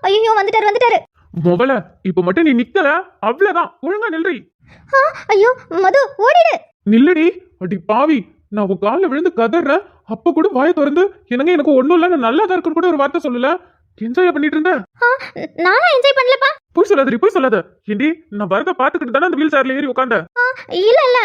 ஐயோ, வந்துட்டாரு. முதல்ல இப்ப மட்டும் நீ நிக்கல, அவ்வளவுதான். ஒழுங்கா நில்றி. ஐயோ மது, ஓடிடு. நில்லுடி. அடி பாவி, நான் உன் காலில் விழுந்து கதறேன். அப்ப கூட வாயை திறந்து என்னங்க எனக்கு ஒண்ணும் இல்ல, நான் நல்லா தான் இருக்குன்னு கூட ஒரு வார்த்தை சொல்லல. என்ஜாய் பண்ணிட்டு இருந்தேன். நானும் என்ஜாய் பண்ணலப்பா. போய் சொல்லாத. ஏண்டி, நான் வரத பாத்துக்கிட்டு தானே அந்த வீல் சேர்ல ஏறி உட்காந்த. இல்ல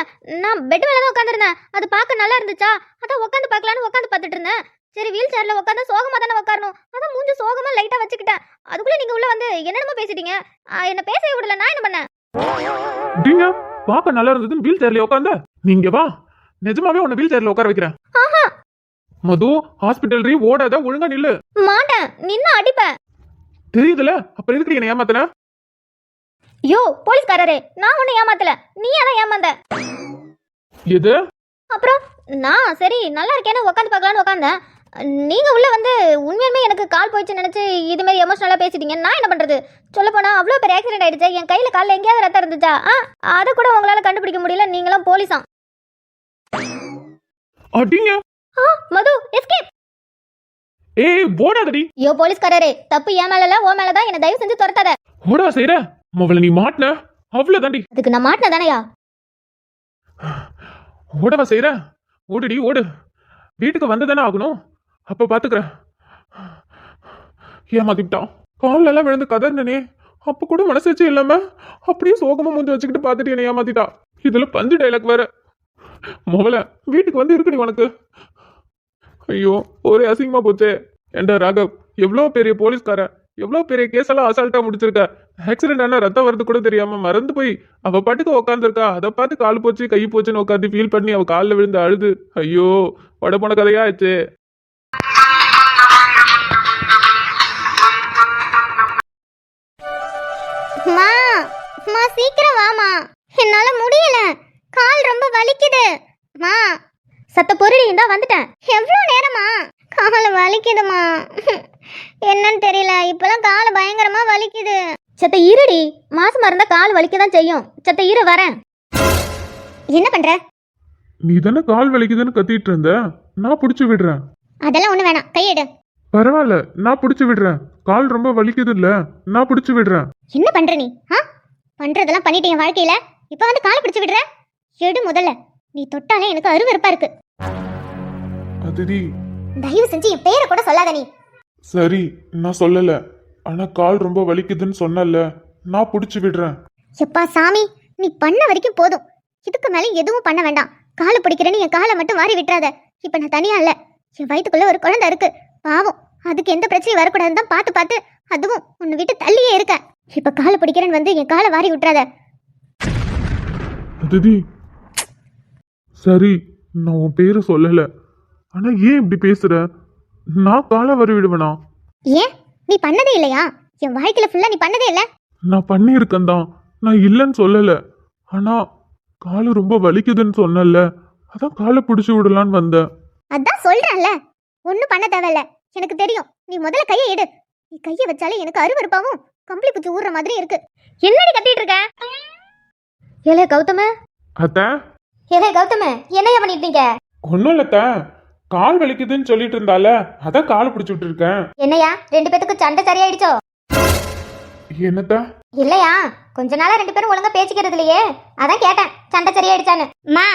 நான் பெட் மேல தான் உட்காந்துருந்தேன். அது பார்க்க நல்லா இருந்துச்சா, அதான் உட்காந்து பார்க்கலான்னு உட்காந்து பார்த்துட்டு இருந்தேன். சரி வீல் சேர்ல உட்காந்து சோகமா தானே உட்காரணும், அதான் மூஞ்சி சோகமா லைட்டா வச்சுக்கிட்டேன். அதுக்குள்ள நீங்க உள்ள வந்து என்னென்னமோ பேசிட்டீங்க. என்ன பேசவே விடல, நான் என்ன பண்ணேன்? டீங்க பார்க்க நல்லா இருந்ததுன்னு வீல் சேர்ல உட்காந்த. நீங்க வா, நிஜமாவே உன்னை வீல் சேர்ல உட்கார வைக்கிறேன். ஆஹா மது, ஹாஸ்பிட்டல் ரீ ஓடாத, ஒழுங்கா நில்லு. மாட்டேன், நின்னு அடிப்பேன். தெரியுதுல, அப்புறம் எதுக்கு என்ன ஏமாத்தன? யோ போலீஸ்காரரே, நான் உன்னை ஏமாத்தல, நீ அதான் ஏமாந்த. எது? அப்புறம் நான் சரி நல்லா இருக்கேன்னு உட்காந்து பார்க்கலான்னு உட்காந்தேன். நீங்க உள்ள வந்து உண்மையுமே எனக்கு கால் போயிடுச்சு நினைச்சு இது மாதிரி எமோஷனலா பேசிட்டீங்க. நான் என்ன பண்றது? சொல்ல போனா அவ்வளோ பெரிய ஆக்சிடென்ட் ஆயிடுச்சு. என் கையில காலில் எங்கேயாவது ரத்தம் இருந்துச்சா? அதை கூட உங்களால கண்டுபிடிக்க முடியல. நீங்களும் போலீஸா? அடிங்க. மது எஸ்கேப். ஏய் ஓடாதடி. யோ போலீஸ்காரரே, தப்பு என் மேல ஓ மேலதான். என்ன தயவு செஞ்சு துரத்தாத. ஓடா செய்யற மவள, நீ மாட்டின அவ்வளவுதாண்டி. அதுக்கு நான் மாட்டின தானையா? ஓடவா செய்யற? ஓடுடி ஓடு, வீட்டுக்கு வந்துதானே ஆகணும். அப்ப பாத்துக்கிறேன். ஏமாத்திட்டான். காலில் எல்லாம் விழுந்து கதர்னே, அப்ப கூட மனசாச்சு இல்லாம அப்படியே சோகமா மூஞ்சி வச்சுக்கிட்டு பாத்துட்டு என்ன ஏமாத்திட்டா. இதுல பஞ்சு டைலாக் வேற. மொபல வீட்டுக்கு வந்து இருக்குடி உனக்கு. ஐயோ ஒரே அசிங்கமா போச்சே. ஏண்டா ராகவ், எவ்வளோ பெரிய போலீஸ்காரன், எவ்வளோ பெரிய கேஸ் எல்லாம் அசால்ட்டா முடிச்சிருக்க. ஆக்சிடென்ட் ஆனா ரத்தம் வரது கூட தெரியாம மறந்து போய் அவ பாட்டுக்கு உட்காந்துருக்கா. அதை பார்த்து கால் போச்சு கை போச்சுன்னு உட்காந்து ஃபீல் பண்ணி அவ காலில் விழுந்து அழுது. ஐயோ வட போன கதையா ஆச்சு. மா மா சீக்கிரம் வாமா, என்னால முடியல, கால் ரொம்ப வலிக்குது. மா சத்த பொருளி இருந்தா வந்துட்டேன். எவ்வளவு நேரமா? கால வலிக்குதுமா. என்னன்னு தெரியல, இப்பெல்லாம் கால பயங்கரமா வலிக்குது. சத்த இருடி, மாசமா இருந்தா கால் வலிக்கதான் செய்யும். சத்த இரு வரேன். என்ன பண்ற? நீ தானே கால் வலிக்குதுன்னு கத்திட்டு இருந்த, நான் பிடிச்சி விடுறேன். அதெல்லாம் ஒண்ணு வேணாம், கையெடு. பரவாயில்ல, நான் பிடிச்சி விடுறேன். கால் ரொம்ப வலிக்குது இல்ல, நான் பிடிச்சி விடுறேன். என்ன பண்ற நீ? பண்றதெல்லாம் பண்ணிட்டு என் வாழ்க்கையில இப்ப வந்து காலை பிடிச்சு விடுற? எடு முதல்ல. நீ தொட்டாலே எனக்கு அருவருப்பா இருக்கு. அதிதி, தயவு செஞ்சு என் பேரை கூட சொல்லாத நீ. சரி நான் சொல்லல, ஆனா கால் ரொம்ப வலிக்குதுன்னு சொன்னல, நான் பிடிச்சி விடுறேன். எப்பா சாமி, நீ பண்ண வரைக்கும் போதும். இதுக்கு மேல எதுவும் பண்ண வேண்டாம். காலை பிடிக்கிறேன்னு என் காலை மட்டும் வாரி விட்டுறாத. இப்ப நான் தனியா இல்ல, என் வயிற்றுக்குள்ள ஒரு குழந்தை இருக்கு. பாவம், அதுக்கு எந்த பிரச்சனையும் வரக்கூடாதுன்னு தான் பார்த்து பார்த்து அதுவும் உன்னை விட்டு தள்ளியே இருக்க. இப்ப காலை பிடிக்கிறேன்னு வந்து என் காலை வாரி விட்டுறாத. அதிதி, சரி நான் உன் பேரை சொல்லல, ஆனா ஏன் இப்படி பேசுற? நான் காலை வரி விடுவேனா? ஏன் நீ பண்ணதே இல்லையா? என் வாழ்க்கையில ஃபுல்லா நீ பண்ணதே இல்ல. நான் பண்ணியிருக்கேன் தான், நான் இல்லைன்னு சொல்லல. ஆனா காலு ரொம்ப வலிக்குதுன்னு சொன்னல, அதான் காலை பிடிச்சி விடலான்னு வந்தேன். அதான் சொல்றேன்ல, ஒன்னும் பண்ண தேவையில்ல. எனக்கு தெரியும். நீ முதல்ல கையை எடு. நீ கையை வச்சாலே எனக்கு அருவருப்பாவும் கம்பளி பூச்சி ஊறுற மாதிரி இருக்கு. என்னடி கட்டிட்டு இருக்க? ஏலே கௌதம. அத்த, ஏலே கௌதம, என்னையா பண்ணிட்டீங்க? ஒன்னும் இல்லத்த, கால் வலிக்குதுன்னு சொல்லிட்டு இருந்தால, அதான் காலை பிடிச்சி விட்டு இருக்கேன். என்னையா ரெண்டு பேத்துக்கு சண்டை சரியாயிடுச்சோ? என்னத்த? இல்லையா, கொஞ்ச நாளா ரெண்டு பேரும் ஒழுங்கா பேசிக்கிறது இல்லையே, அதான் கேட்டேன் சண்டை சரியாயிடுச்சான்னு. மா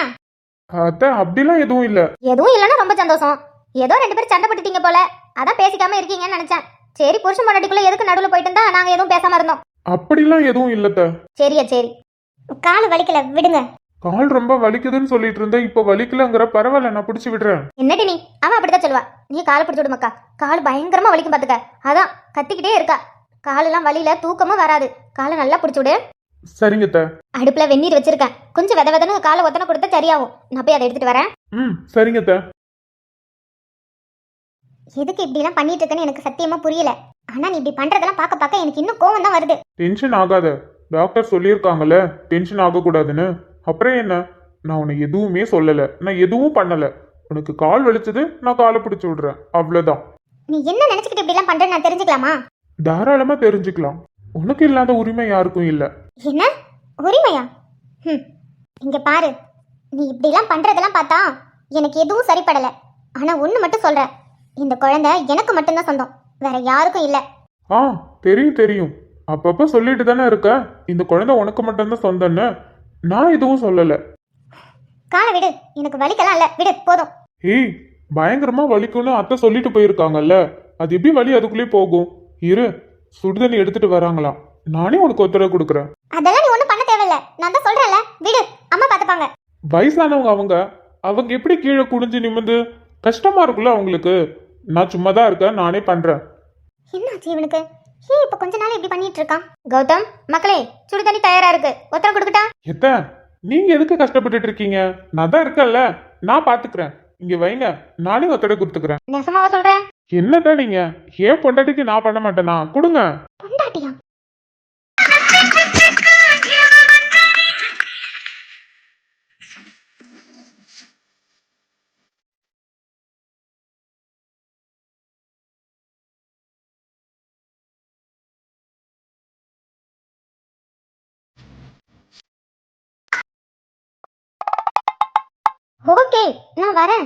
அத்த அப்படிலாம் எதுவும் இல்ல. எதுவும் இல்லைன்னா ரொம்ப சந்தோஷம். ஏதோ ரெண்டு பேரும் சண்டை போட்டுட்டீங்க போல, அதான் பேசிக்காம இருக்கீங்கன்னு நினைச்சேன். சரி, புருஷன் பொண்டாட்டிக்குள்ள எதுக்கு நடுவில் போயிட்டு இருந்தா நாங்க எதுவும் பேசாம இருந்தோம். அப்படிலாம் எதுவும் இல்லத்த. சரியா சரி, கால் வலிக்கல விடுங்க. கால் ரொம்ப வலிக்குதுன்னு சொல்லிட்டு இருந்தேன், இப்ப வலிக்கலங்கிற. பரவாயில்ல, நான் பிடிச்சி விடுறேன். என்னடி நீ? அவன் அப்படிதான் சொல்லுவா. நீ காலை பிடிச்சி விடு மக்கா. கால் பயங்கரமா வலிக்கும் பாத்துக்க. அதான் கத்திக்கிட்டே இருக்கா. காலெல்லாம் வலியில தூக்கமும் வராது. காலை நல்லா பிடிச்சி விடு. சரிங்க அத்த. அடுப்புல வெந்நீர் வச்சிருக்கேன், கொஞ்சம் வித விதன்னு காலை ஒத்தனை கொடுத்தா சரியாகும். நான் போய் அதை எடுத்துட்டு வரேன். சரிங்க அத்த. எதுக்கு இப்படி எல்லாம் பண்ணிட்டு இருக்கேன்னு எனக்கு சத்தியமா புரியல. ஆனா நீ இப்படி பண்றதெல்லாம் பார்க்க பார்க்க எனக்கு இன்னும் கோவம் தான் வருது. டென்ஷன் ஆகாத, டாக்டர் சொல்லியிருக்காங்கல்ல டென்ஷன் ஆகக்கூடாதுன்னு. அப்புறம் என்ன, நான் உன்னை எதுவுமே சொல்லல, நான் எதுவும் பண்ணல. உனக்கு கால் வலிச்சது, நான் காலை பிடிச்சி விடுறேன், அவ்வளவுதான். நீ என்ன நினைச்சுக்கிட்டு இப்படி எல்லாம் பண்ற நான் தெரிஞ்சுக்கலாமா? தாராளமா தெரிஞ்சுக்கலாம். உனக்கு இல்லாத உரிமை யாருக்கும் இல்ல. என்ன உரிமையா? இங்க பாரு, நீ இப்படி எல்லாம் பண்றதெல்லாம் பார்த்தா எனக்கு எதுவும் சரிப்படல. ஆனா ஒண்ணு மட்டும் சொல்றேன், இந்த குழந்தை எனக்கு மட்டும்தான் சொந்தம், வேற யாருக்கும் இல்ல. தெரியும் தெரியும், அப்பப்ப சொல்லிட்டு தானே இருக்க இந்த குழந்தை உனக்கு மட்டும்தான் சொந்தம்னு. நான் எதுவும் சொல்லல. காலை விடு, எனக்கு வலிக்கலாம் இல்ல, விடு போதும். ஏய், பயங்கரமா வலிக்கும்னு அத்தை சொல்லிட்டு போயிருக்காங்கல்ல, அது எப்படி வலி அதுக்குள்ளே போகும்? இரு, சுடுதண்ணி எடுத்துட்டு வராங்களாம், நானே உனக்கு உத்தரவு கொடுக்குறேன். அதெல்லாம் நீ ஒண்ணும் பண்ண தேவையில்ல, நான் தான் சொல்றேன்ல, விடு, அம்மா பாத்துப்பாங்க. வயசானவங்க அவங்க எப்படி கீழே குடிஞ்சு நிமிந்து? கஷ்டமா இருக்குல்ல அவங்களுக்கு. நான் சும்மா தான் இருக்கேன், நானே பண்றேன். என்னாச்சு இவனுக்கு? ஏன் இப்ப கொஞ்ச நாள் இப்படி பண்ணிட்டு இருக்கான்? கௌதம், மக்களே, சுடு தண்ணி தயாரா இருக்கு, ஒத்தரம் கொடுக்கட்டா? எத்த நீங்க எதுக்கு கஷ்டப்பட்டுட்டு இருக்கீங்க? நான் தான் இருக்கேன்ல, நான் பாத்துக்கிறேன். இங்க வைங்க, நானே ஒத்தடை கொடுத்துக்கிறேன். நெசமாவா சொல்ற? என்னதான் நீங்க ஏன் பொண்டாட்டிக்கு நான் பண்ண மாட்டேனா? கொடுங்க. பொண்டாட்டியா? ஓகே, நான் வரேன்.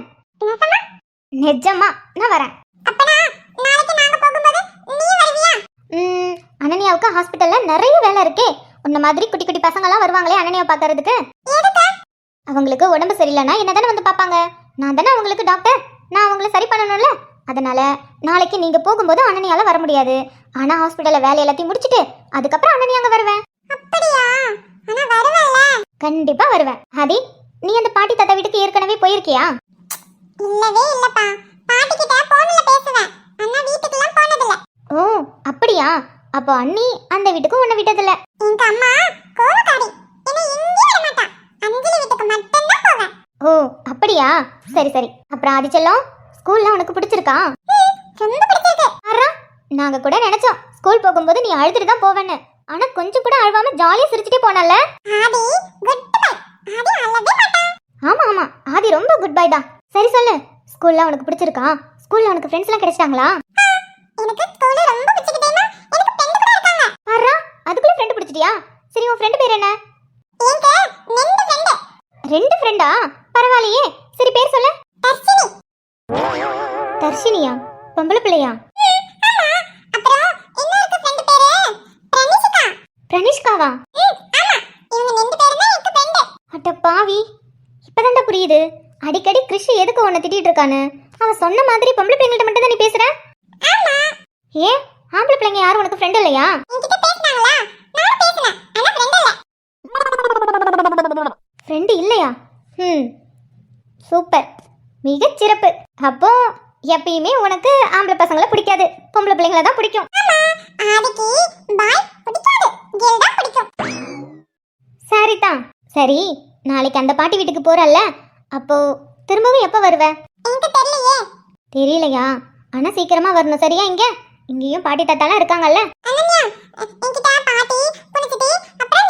நிஜமா நான் வரேன். அப்பனா நாளைக்கு நாங்க போகும்போது நீ வருவியா? அனன்யாவுக்கு ஹாஸ்பிட்டல்ல நிறைய வேலை இருக்கே. உன்ன மாதிரி குட்டி குட்டி பசங்கலாம் வருவாங்களே அனன்யாவை பார்க்கறதுக்கு. எதுக்கு? அவங்களுக்கு உடம்பு சரியில்லைன்னா என்ன தானே வந்து பார்ப்பாங்க. நான் தானே அவங்களுக்கு டாக்டர். நான் அவங்கள சரி பண்ணணும்ல. அதனால நாளைக்கு நீங்க போகும்போது அனன்யால வர முடியாது. ஆனா ஹாஸ்பிட்டல்ல வேலை எல்லாத்தையும் முடிச்சிட்டு அதுக்கப்புறம் அனன்யா அங்க வருவேன். அப்படியா? ஆனா வருவல்ல? கண்டிப்பா வருவேன். ஆதி, நீ அந்த பாட்டி தாத்தா வீட்டுக்கு ஏற்கனவே போயிருக்கியா? இல்லவே இல்லப்பா. பாட்டி கிட்ட போன்ல பேசுவேன். அண்ணா வீட்டுக்குலாம் போனதில்ல. ஓ அப்படியா? அப்போ அண்ணி அந்த வீட்டுக்கும் உன்னை விட்டதில்ல. எங்க அம்மா கோவக்காரி. என்ன இங்கே விட மாட்டா. அஞ்சலி வீட்டுக்கு மட்டும் தான் போவேன். ஓ அப்படியா? சரி சரி. அப்புறம் ஆதி செல்லம், ஸ்கூல்ல உனக்கு பிடிச்சிருக்கா? ரொம்ப பிடிச்சிருக்கு. ஆறா, நாங்க கூட நினைச்சோம் ஸ்கூல் போகும்போது நீ அழுதுட்டு தான் போவேன்னு. ஆனா கொஞ்சம் கூட அழுவாம ஜாலியா சிரிச்சிட்டே போனல. ஆதி குட் பை. ஆதி அழவே மாட்டான். ஆமா ஆமா, ஆதி ரொம்ப குட் பை தான். சரி சொல்லு, ஸ்கூல்ல உனக்கு பிடிச்சிருக்கா? ஸ்கூல்ல உனக்கு ஃப்ரெண்ட்ஸ் எல்லாம் கிடைச்சிட்டாங்களா? எனக்கு ஸ்கூல்ல ரொம்ப பிடிச்சிக்கிட்டேனா எனக்கு ஃப்ரெண்ட் கூட இருக்காங்க. ஆறா, அதுக்குள்ள ஃப்ரெண்ட் பிடிச்சிட்டியா? சரி, உன் ஃப்ரெண்ட் பேர் என்ன? எனக்கு ரெண்டு ஃப்ரெண்ட். ரெண்டு ஃப்ரெண்டா? பரவாயில்லையே. சரி, பேர் சொல்லு. தர்ஷினி. தர்ஷினியா? பொம்பளை பிள்ளையா? ஆமா. அப்புறம் இன்னொரு ஃப்ரெண்ட் பேரு பிரனிஷிகா. பிரனிஷ்காவா? ஆமா. இவங்க ரெண்டு பேரும் தான் எனக்கு ஃப்ரெண்ட். அட பாவி, இப்பதான்டா புரியுது அடிக்கடி கிறிஷ் எதுக்கு உன்னை திட்டிட்டு இருக்கான்னு. அவன் சொன்ன மாதிரி பொம்பளை பிள்ளைங்கள்ட்ட மட்டும் தான் நீ பேசுற? ஆமா. ஏன் ஆம்பளை பிள்ளைங்க யாரும் உனக்கு ஃப்ரெண்ட் இல்லையா? என்கிட்ட பேசினாங்களா? நான் பேசினேன். ஆனா ஃப்ரெண்ட் இல்ல. ஃப்ரெண்டு இல்லையா? சூப்பர், மிகச் சிறப்பு. அப்போ எப்பயுமே உனக்கு ஆம்பளை பசங்களை பிடிக்காது, பொம்பளை பிள்ளைங்களை தான் பிடிக்கும். ஆமா. ஆதிக்கு பாய் பிடிக்காது. கேர்ள் தான் பிடிக்கும். சரிதான். சரி, நாளைக்கு அந்த பாட்டி வீட்டுக்கு போறல்ல, அப்போ திரும்பவும் எப்போ வருவ? எனக்கு தெரியலையே. தெரியலையா? ஆனா சீக்கிரமா வரணும், சரியா? இங்கேயும் பாட்டி தாத்தாலாம் இருக்காங்கல்ல. அனன்யா, என்கிட்ட பாட்டி புடிச்சிட்டு அப்புறம்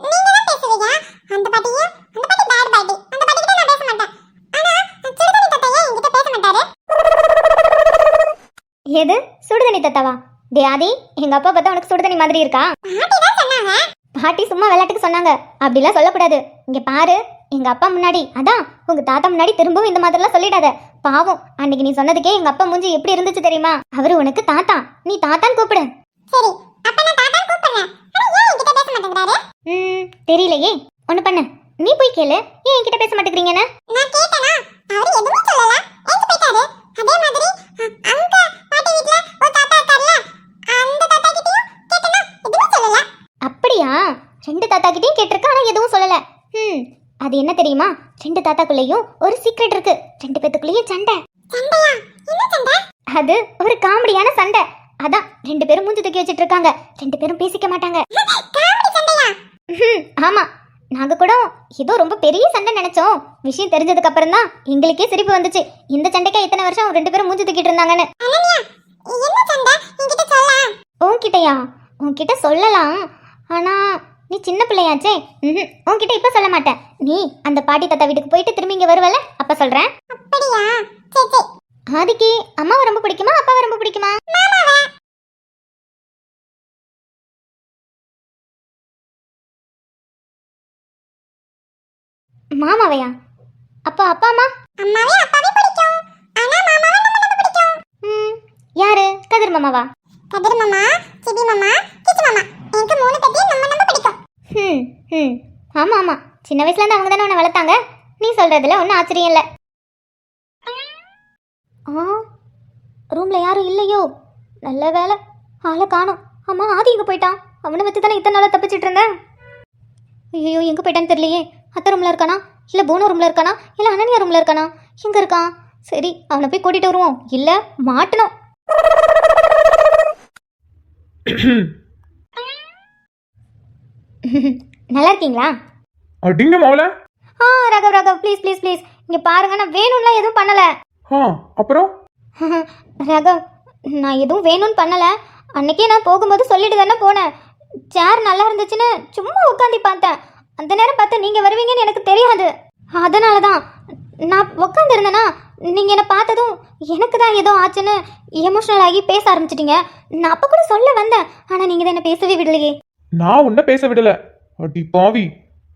நீங்க தான் பேசுவீங்க. அந்த பாட்டி பேட் பாட்டி. அந்த பாட்டி கிட்ட நான் பேச மாட்டேன். ஆனா சுடுதண்ணி தத்தையா என்கிட்ட பேச மாட்டாரு. எது சுடுதண்ணி தத்தாவா? டே ஆதி, எங்க அப்பா பார்த்தா உனக்கு சுடுதண்ணி மாதிரி இருக்கா? பாட்டி தான் சொன்னாங்க. பாட்டி சும்மா விளையாட்டுக்கு சொன்னாங்க, அப்படிலாம் சொல்லக்கூடாது. இங்க பாரு, எங்க அப்பா முன்னாடி, அதான் உங்க தாத்தா முன்னாடி திரும்பவும் இந்த மாதிரிலாம் சொல்லிடாத. பாவம், அன்னைக்கு நீ சொன்னதுக்கே எங்க அப்பா மூஞ்சி எப்படி இருந்துச்சு தெரியுமா? அவரு உனக்கு தாத்தா, நீ தாத்தான்னு கூப்பிடு. சரி, அப்ப நான் தாத்தா கூப்பிடுறேன். ஆனா ஏன் என்கிட்ட பேச மாட்டேங்கிறாரு? தெரியலையே. ஒண்ணு பண்ணு, நீ போய் கேளு, ஏன் என்கிட்ட பேச மாட்டேங்கிறீங்கன்னு. நான் கேட்டனா அவர் எதுவும் சொல்லல. எங்க போயிட்டாரு? அதே மாதிரி அங்க பாட்டி வீட்ல ஒரு தாத்தா இருக்கார்ல, அந்த தாத்தா கிட்டயும் கேட்டனா எதுவும் சொல்லல. அப்படியா? ரெண்டு தாத்தா கிட்டயும் கேட்டிருக்க, ஆனா எதுவும் சொல்லல. அது என்ன தெரியுமா? ரெண்டு தாத்தாக்குள்ளேயும் ஒரு சீக்ரெட் இருக்கு. ரெண்டு பேத்துக்குள்ளேயும் சண்டை. சண்டையா? என்ன சண்டை? அது ஒரு காமெடியான சண்டை. அதான் ரெண்டு பேரும் மூஞ்சி தூக்கி வச்சிட்டு இருக்காங்க. ரெண்டு பேரும் பேசிக்க மாட்டாங்க. காமெடி சண்டையா? ஆமா, நாங்க கூட ஏதோ ரொம்ப பெரிய சண்டை நினைச்சோம். விஷயம் தெரிஞ்சதுக்கு அப்புறம் தான் எங்களுக்கே சிரிப்பு வந்துச்சு. இந்த சண்டைக்கா இத்தனை வருஷம் ரெண்டு பேரும் மூஞ்சி தூக்கிட்டு இருந்தாங்கன்னு. அனன்யா, என்ன சண்டை? என்கிட்ட சொல்ல. உன்கிட்டயா? உன்கிட்ட சொல்லலாம், ஆனா நீ சின்ன பிள்ளையாச்சே. உன்கிட்ட இப்ப சொல்ல மாட்டேன். நீ அந்த பாட்டி தாத்தா வீட்டுக்கு போயிட்டு திரும்பி இங்க வருவல, அப்ப சொல்றேன். அப்படியா? சரி சரி. ஆதிக்கு அம்மாவை ரொம்ப பிடிக்குமா, அப்பாவை ரொம்ப பிடிக்குமா? மாமாவா? மாமாவையா? அப்பா அப்பா அம்மா? அம்மாவே அப்பாவே பிடிக்கும். ஆனா மாமாவை ரொம்ப பிடிக்கும். யாரு? கதிர் மாமாவா? கதிர் மாமா, சிபி மாமா, கிச்சு மாமா. எனக்கு மூணு பேத்தையும் நம்ம பிடிக்கும். ஆமா ஆமா, சின்ன வயசுல இருந்து அவங்க தானே உன்னை வளர்த்தாங்க. நீ சொல்றதுல ஒன்றும் ஆச்சரியம் இல்லை. ரூம்ல யாரும் இல்லையோ? நல்ல வேலை, ஆளை காணோம். அம்மா, ஆதி எங்க போயிட்டான்? அவனை வச்சு தானே இத்தனை நாளாக தப்பிச்சிட்டு இருந்தேன். ஐயோ, எங்க போயிட்டான்னு தெரியலையே. அத்தை ரூம்ல இருக்கானா, இல்ல போனோ ரூம்ல இருக்கானா, இல்ல அனன்யா ரூம்ல இருக்கானா? எங்க இருக்கான்? சரி அவனை போய் கூட்டிட்டு வருவோம், இல்ல மாட்டணும். நல்லா இருக்கீங்களா? அடிங்க மவள. Raghav Raghav please please please, இங்க பாருங்க, நான் வேணும்லாம் எதுவும் பண்ணல. அப்புறம் ராகவ், நான் எதுவும் வேணும்னு பண்ணல. அன்னைக்கே நான் போகும்போது சொல்லிட்டு தானே போனேன். சேர் நல்லா இருந்துச்சுன்னு சும்மா உட்காந்து பார்த்தேன். அந்த நேரம் பார்த்து நீங்கள் வருவீங்கன்னு எனக்கு தெரியாது. அதனால தான் நான் உட்காந்துருந்தேன்னா நீங்கள் என்னை பார்த்ததும் எனக்கு தான் ஏதோ ஆச்சுன்னு எமோஷ்னல் ஆகி பேச ஆரம்பிச்சிட்டீங்க. நான் அப்போ கூட சொல்ல வந்தேன், ஆனால் நீங்கள் தான் என்னை பேசவே விடலையே. நான் உன்னை பேச விடல. அடி பாவி,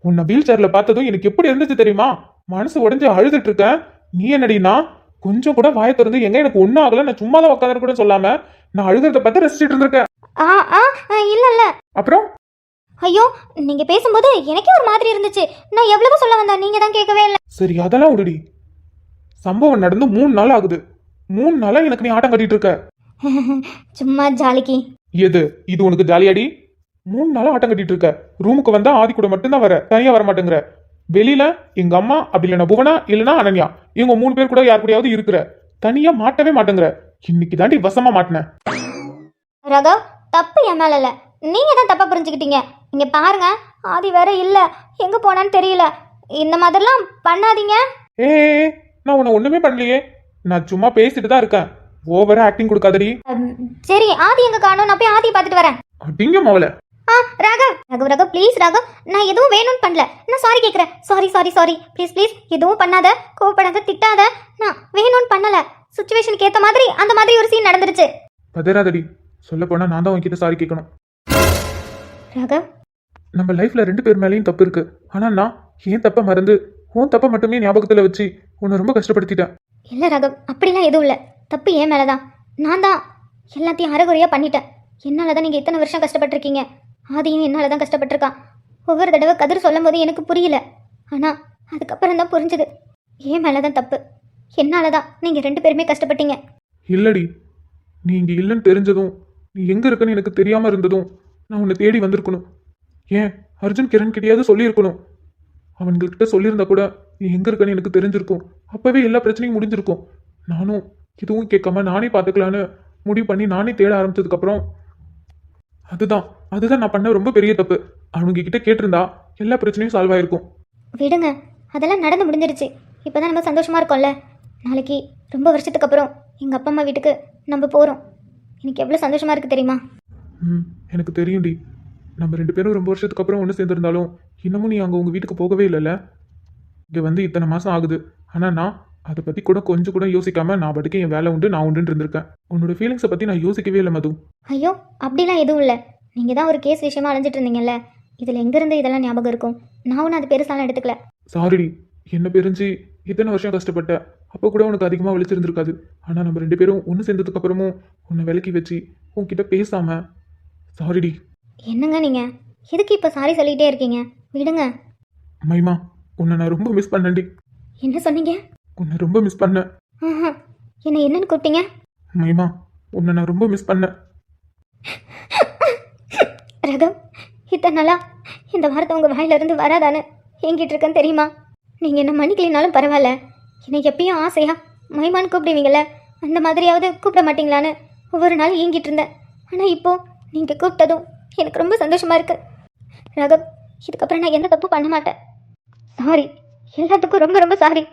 உன்னை வீல் சேர்ல பார்த்ததும் எனக்கு எப்படி இருந்துச்சு தெரியுமா? மனசு உடஞ்சு அழுதுட்டு இருக்கேன். நீ என்னடினா கொஞ்சம் கூட வாயை திறந்து எங்க எனக்கு ஒன்றும் ஆகல, நான் சும்மா தான் உட்காந்து கூட சொல்லாம நான் அழுகிறத பார்த்து ரசிச்சுட்டு இருந்திருக்கேன். இல்லை இல்லை. அப்புறம் ஐயோ, நீங்கள் பேசும்போது எனக்கே ஒரு மாதிரி இருந்துச்சு. நான் எவ்வளவோ சொல்ல வந்தேன், நீங்கள் தான் கேட்கவே இல்லை. சரி அதெல்லாம் விடுடி. சம்பவம் நடந்து 3 நாள் ஆகுது. 3 நாளா எனக்கு நீ ஆட்டம் கட்டிட்டு இருக்க. சும்மா ஜாலிக்கு. எது இது உனக்கு ஜாலியாடி? 3 நாளா ஆட்டம் கட்டிட்டு இருக்க. ரூமுக்கு வந்தா ஆதி கூட மட்டும்தான் வர, தனியா வர மாட்டேங்கிற. வெளியில எங்க அம்மா, அப்படி இல்லைன்னா புவனா, இல்லைன்னா அனன்யா, இவங்க 3 பேர் கூட யார் கூடயாவது இருக்கிற. தனியா மாட்டவே மாட்டேங்கிற. இன்னைக்கு தாண்டி வசமா மாட்டினேன். ராகவ், தப்பு என் மேல இல்ல, நீங்க தான் தப்பா புரிஞ்சுக்கிட்டீங்க. இங்க பாருங்க, ஆதி வேற இல்ல, எங்க போனான்னு தெரியல. இந்த மாதிரிலாம் பண்ணாதீங்க. ஏ நான் உன்னை ஒண்ணுமே பண்ணலையே, நான் சும்மா பேசிட்டு தான் இருக்கேன். ஓவரா ஆக்டிங் கொடுக்காதடி. சரி, ஆதி எங்க காணோம், நான் போய் ஆதியை பார்த்துட்டு வரேன். அப்படிங்க மவள. ராகவ் ராகவ் ராகவ் ப்ளீஸ் ராகவ், நான் எதுவும் வேணும்னு பண்ணல. நான் சாரி கேட்குறேன். Sorry sorry sorry please please, எதுவும் பண்ணாத, கோவப்படாத, திட்டாத. நான் வேணும்னு பண்ணல. சுச்சுவேஷனுக்கு ஏற்ற மாதிரி அந்த மாதிரி ஒரு சீன் நடந்துருச்சு. பதறாதடி. சொல்ல போனா நான் தான் உன்கிட்ட சாரி கேட்கணும். ராகவ், நம்ம லைஃப்ல 2 பேர் மேலேயும் தப்பு இருக்கு. ஆனா நான் ஏன் தப்ப மறந்து உன் தப்ப மட்டுமே ஞாபகத்துல வச்சு உன்னை ரொம்ப கஷ்டப்படுத்திட்டேன். இல்லை ராகவ், அப்படிலாம் எதுவும் இல்லை. தப்பு ஏன் மேலே தான். நான் தான் எல்லாத்தையும் அறகுறையாக பண்ணிட்டேன். என்னால் தான் நீங்கள் இத்தனை வருஷம் கஷ்டப்பட்டிருக்கீங்க. ஆதியும் என்னால் தான் கஷ்டப்பட்டிருக்கான். ஒவ்வொரு தடவை கதிர் சொல்லும் போது எனக்கு புரியல. ஆனால் அதுக்கப்புறம் தான் புரிஞ்சுது. ஏன் மேலே தான் தப்பு. என்னால் தான் நீங்கள் 2 பேருமே கஷ்டப்பட்டீங்க. இல்லடி, நீ இங்க இல்லைன்னு தெரிஞ்சதும், நீ எங்க இருக்கன்னு எனக்கு தெரியாம இருந்ததும் நான் உன்னை தேடி வந்திருக்கணும். ஏன் அர்ஜுன் கிரண் கிட்டயாவது சொல்லியிருக்கணும். அவன்கிட்ட சொல்லியிருந்தா கூட நீ எங்க இருக்கன்னு எனக்கு தெரிஞ்சிருக்கும். அப்பவே எல்லா பிரச்சனையும் முடிஞ்சிருக்கும். நானும் எதுவும் கேட்காம நானே பார்த்துக்கலான்னு முடிவு பண்ணி நானே தேட ஆரம்பிச்சதுக்கு அப்புறம் அதுதான் நான் பண்ண ரொம்ப பெரிய தப்பு. அவங்க கிட்ட கேட்டிருந்தா எல்லா பிரச்சனையும் சால்வ் ஆயிருக்கும். விடுங்க, அதெல்லாம் நடந்து முடிஞ்சிருச்சு. இப்போ தான் நம்ம சந்தோஷமாக இருக்கோம்ல. நாளைக்கு ரொம்ப வருஷத்துக்கு அப்புறம் எங்கள் அப்பா அம்மா வீட்டுக்கு நம்ம போகிறோம். எனக்கு எவ்வளோ சந்தோஷமாக இருக்குது தெரியுமா? எனக்கு தெரியும்டி. நம்ம 2 பேரும் ரொம்ப வருஷத்துக்கு அப்புறம் ஒன்று சேர்ந்துருந்தாலும் இன்னமும் நீ அங்கே உங்கள் வீட்டுக்கு போகவே இல்லைல்ல. இங்கே வந்து இத்தனை மாதம் ஆகுது. ஆனால் நான் அதை பற்றி கூட கொஞ்சம் கூட யோசிக்காம நான் படுக்க என் வேலை உண்டு, நான் உண்டுன்னு இருந்திருக்கேன். உன்னோட ஃபீலிங்ஸை பற்றி நான் யோசிக்கவே இல்லை மது. ஐயோ, அப்படிலாம் எதுவும் இல்லை. நீங்கள் தான் ஒரு கேஸ் விஷயமா அலைஞ்சிட்டு இருந்தீங்கல்ல. இதில் எங்கேருந்து இதெல்லாம் ஞாபகம் இருக்கும்? நான் ஒன்றும் அது பெருசாலாம் எடுத்துக்கல. சாரிடி, என்ன பிரிஞ்சு இத்தனை வருஷம் கஷ்டப்பட்ட. அப்போ கூட உனக்கு அதிகமாக வலிச்சிருந்திருக்காது. ஆனால் நம்ம 2 பேரும் ஒன்று சேர்ந்ததுக்கு அப்புறமும் உன்னை விலக்கி வச்சு உன்கிட்ட பேசாம. சாரிடி. என்னங்க நீங்கள் எதுக்கு இப்போ சாரி சொல்லிகிட்டே இருக்கீங்க? விடுங்க. மைமா, உன்னை நான் ரொம்ப மிஸ் பண்ணேன்டி. என்ன சொன்னீங்க? உன்னை ரொம்ப மிஸ் பண்ணேன். என்ன என்னன்னு கூப்பிட்டீங்க? மைமா, உன்னை நான் ரொம்ப மிஸ் பண்ணேன். ரகம், இத்தனை நாளா இந்த வார்த்தை உங்கள் வாயிலிருந்து வராதான்னு ஏங்கிட்டு இருக்கேன்னு தெரியுமா? நீங்கள் என்ன மன்னிக்கலினாலும் பரவாயில்ல, என்னை எப்பயும் ஆசையா மைமான்னு கூப்பிடுவீங்கள, அந்த மாதிரியாவது கூப்பிட மாட்டீங்களான்னு ஒவ்வொரு நாள் ஏங்கிட்டு இருந்தேன். ஆனால் இப்போது நீங்கள் கூப்பிட்டதும் எனக்கு ரொம்ப சந்தோஷமாக இருக்குது. ரகம், இதுக்கப்புறம் நான் எந்த தப்பு பண்ண மாட்டேன். சாரி, எல்லாத்துக்கும் ரொம்ப ரொம்ப சாரி.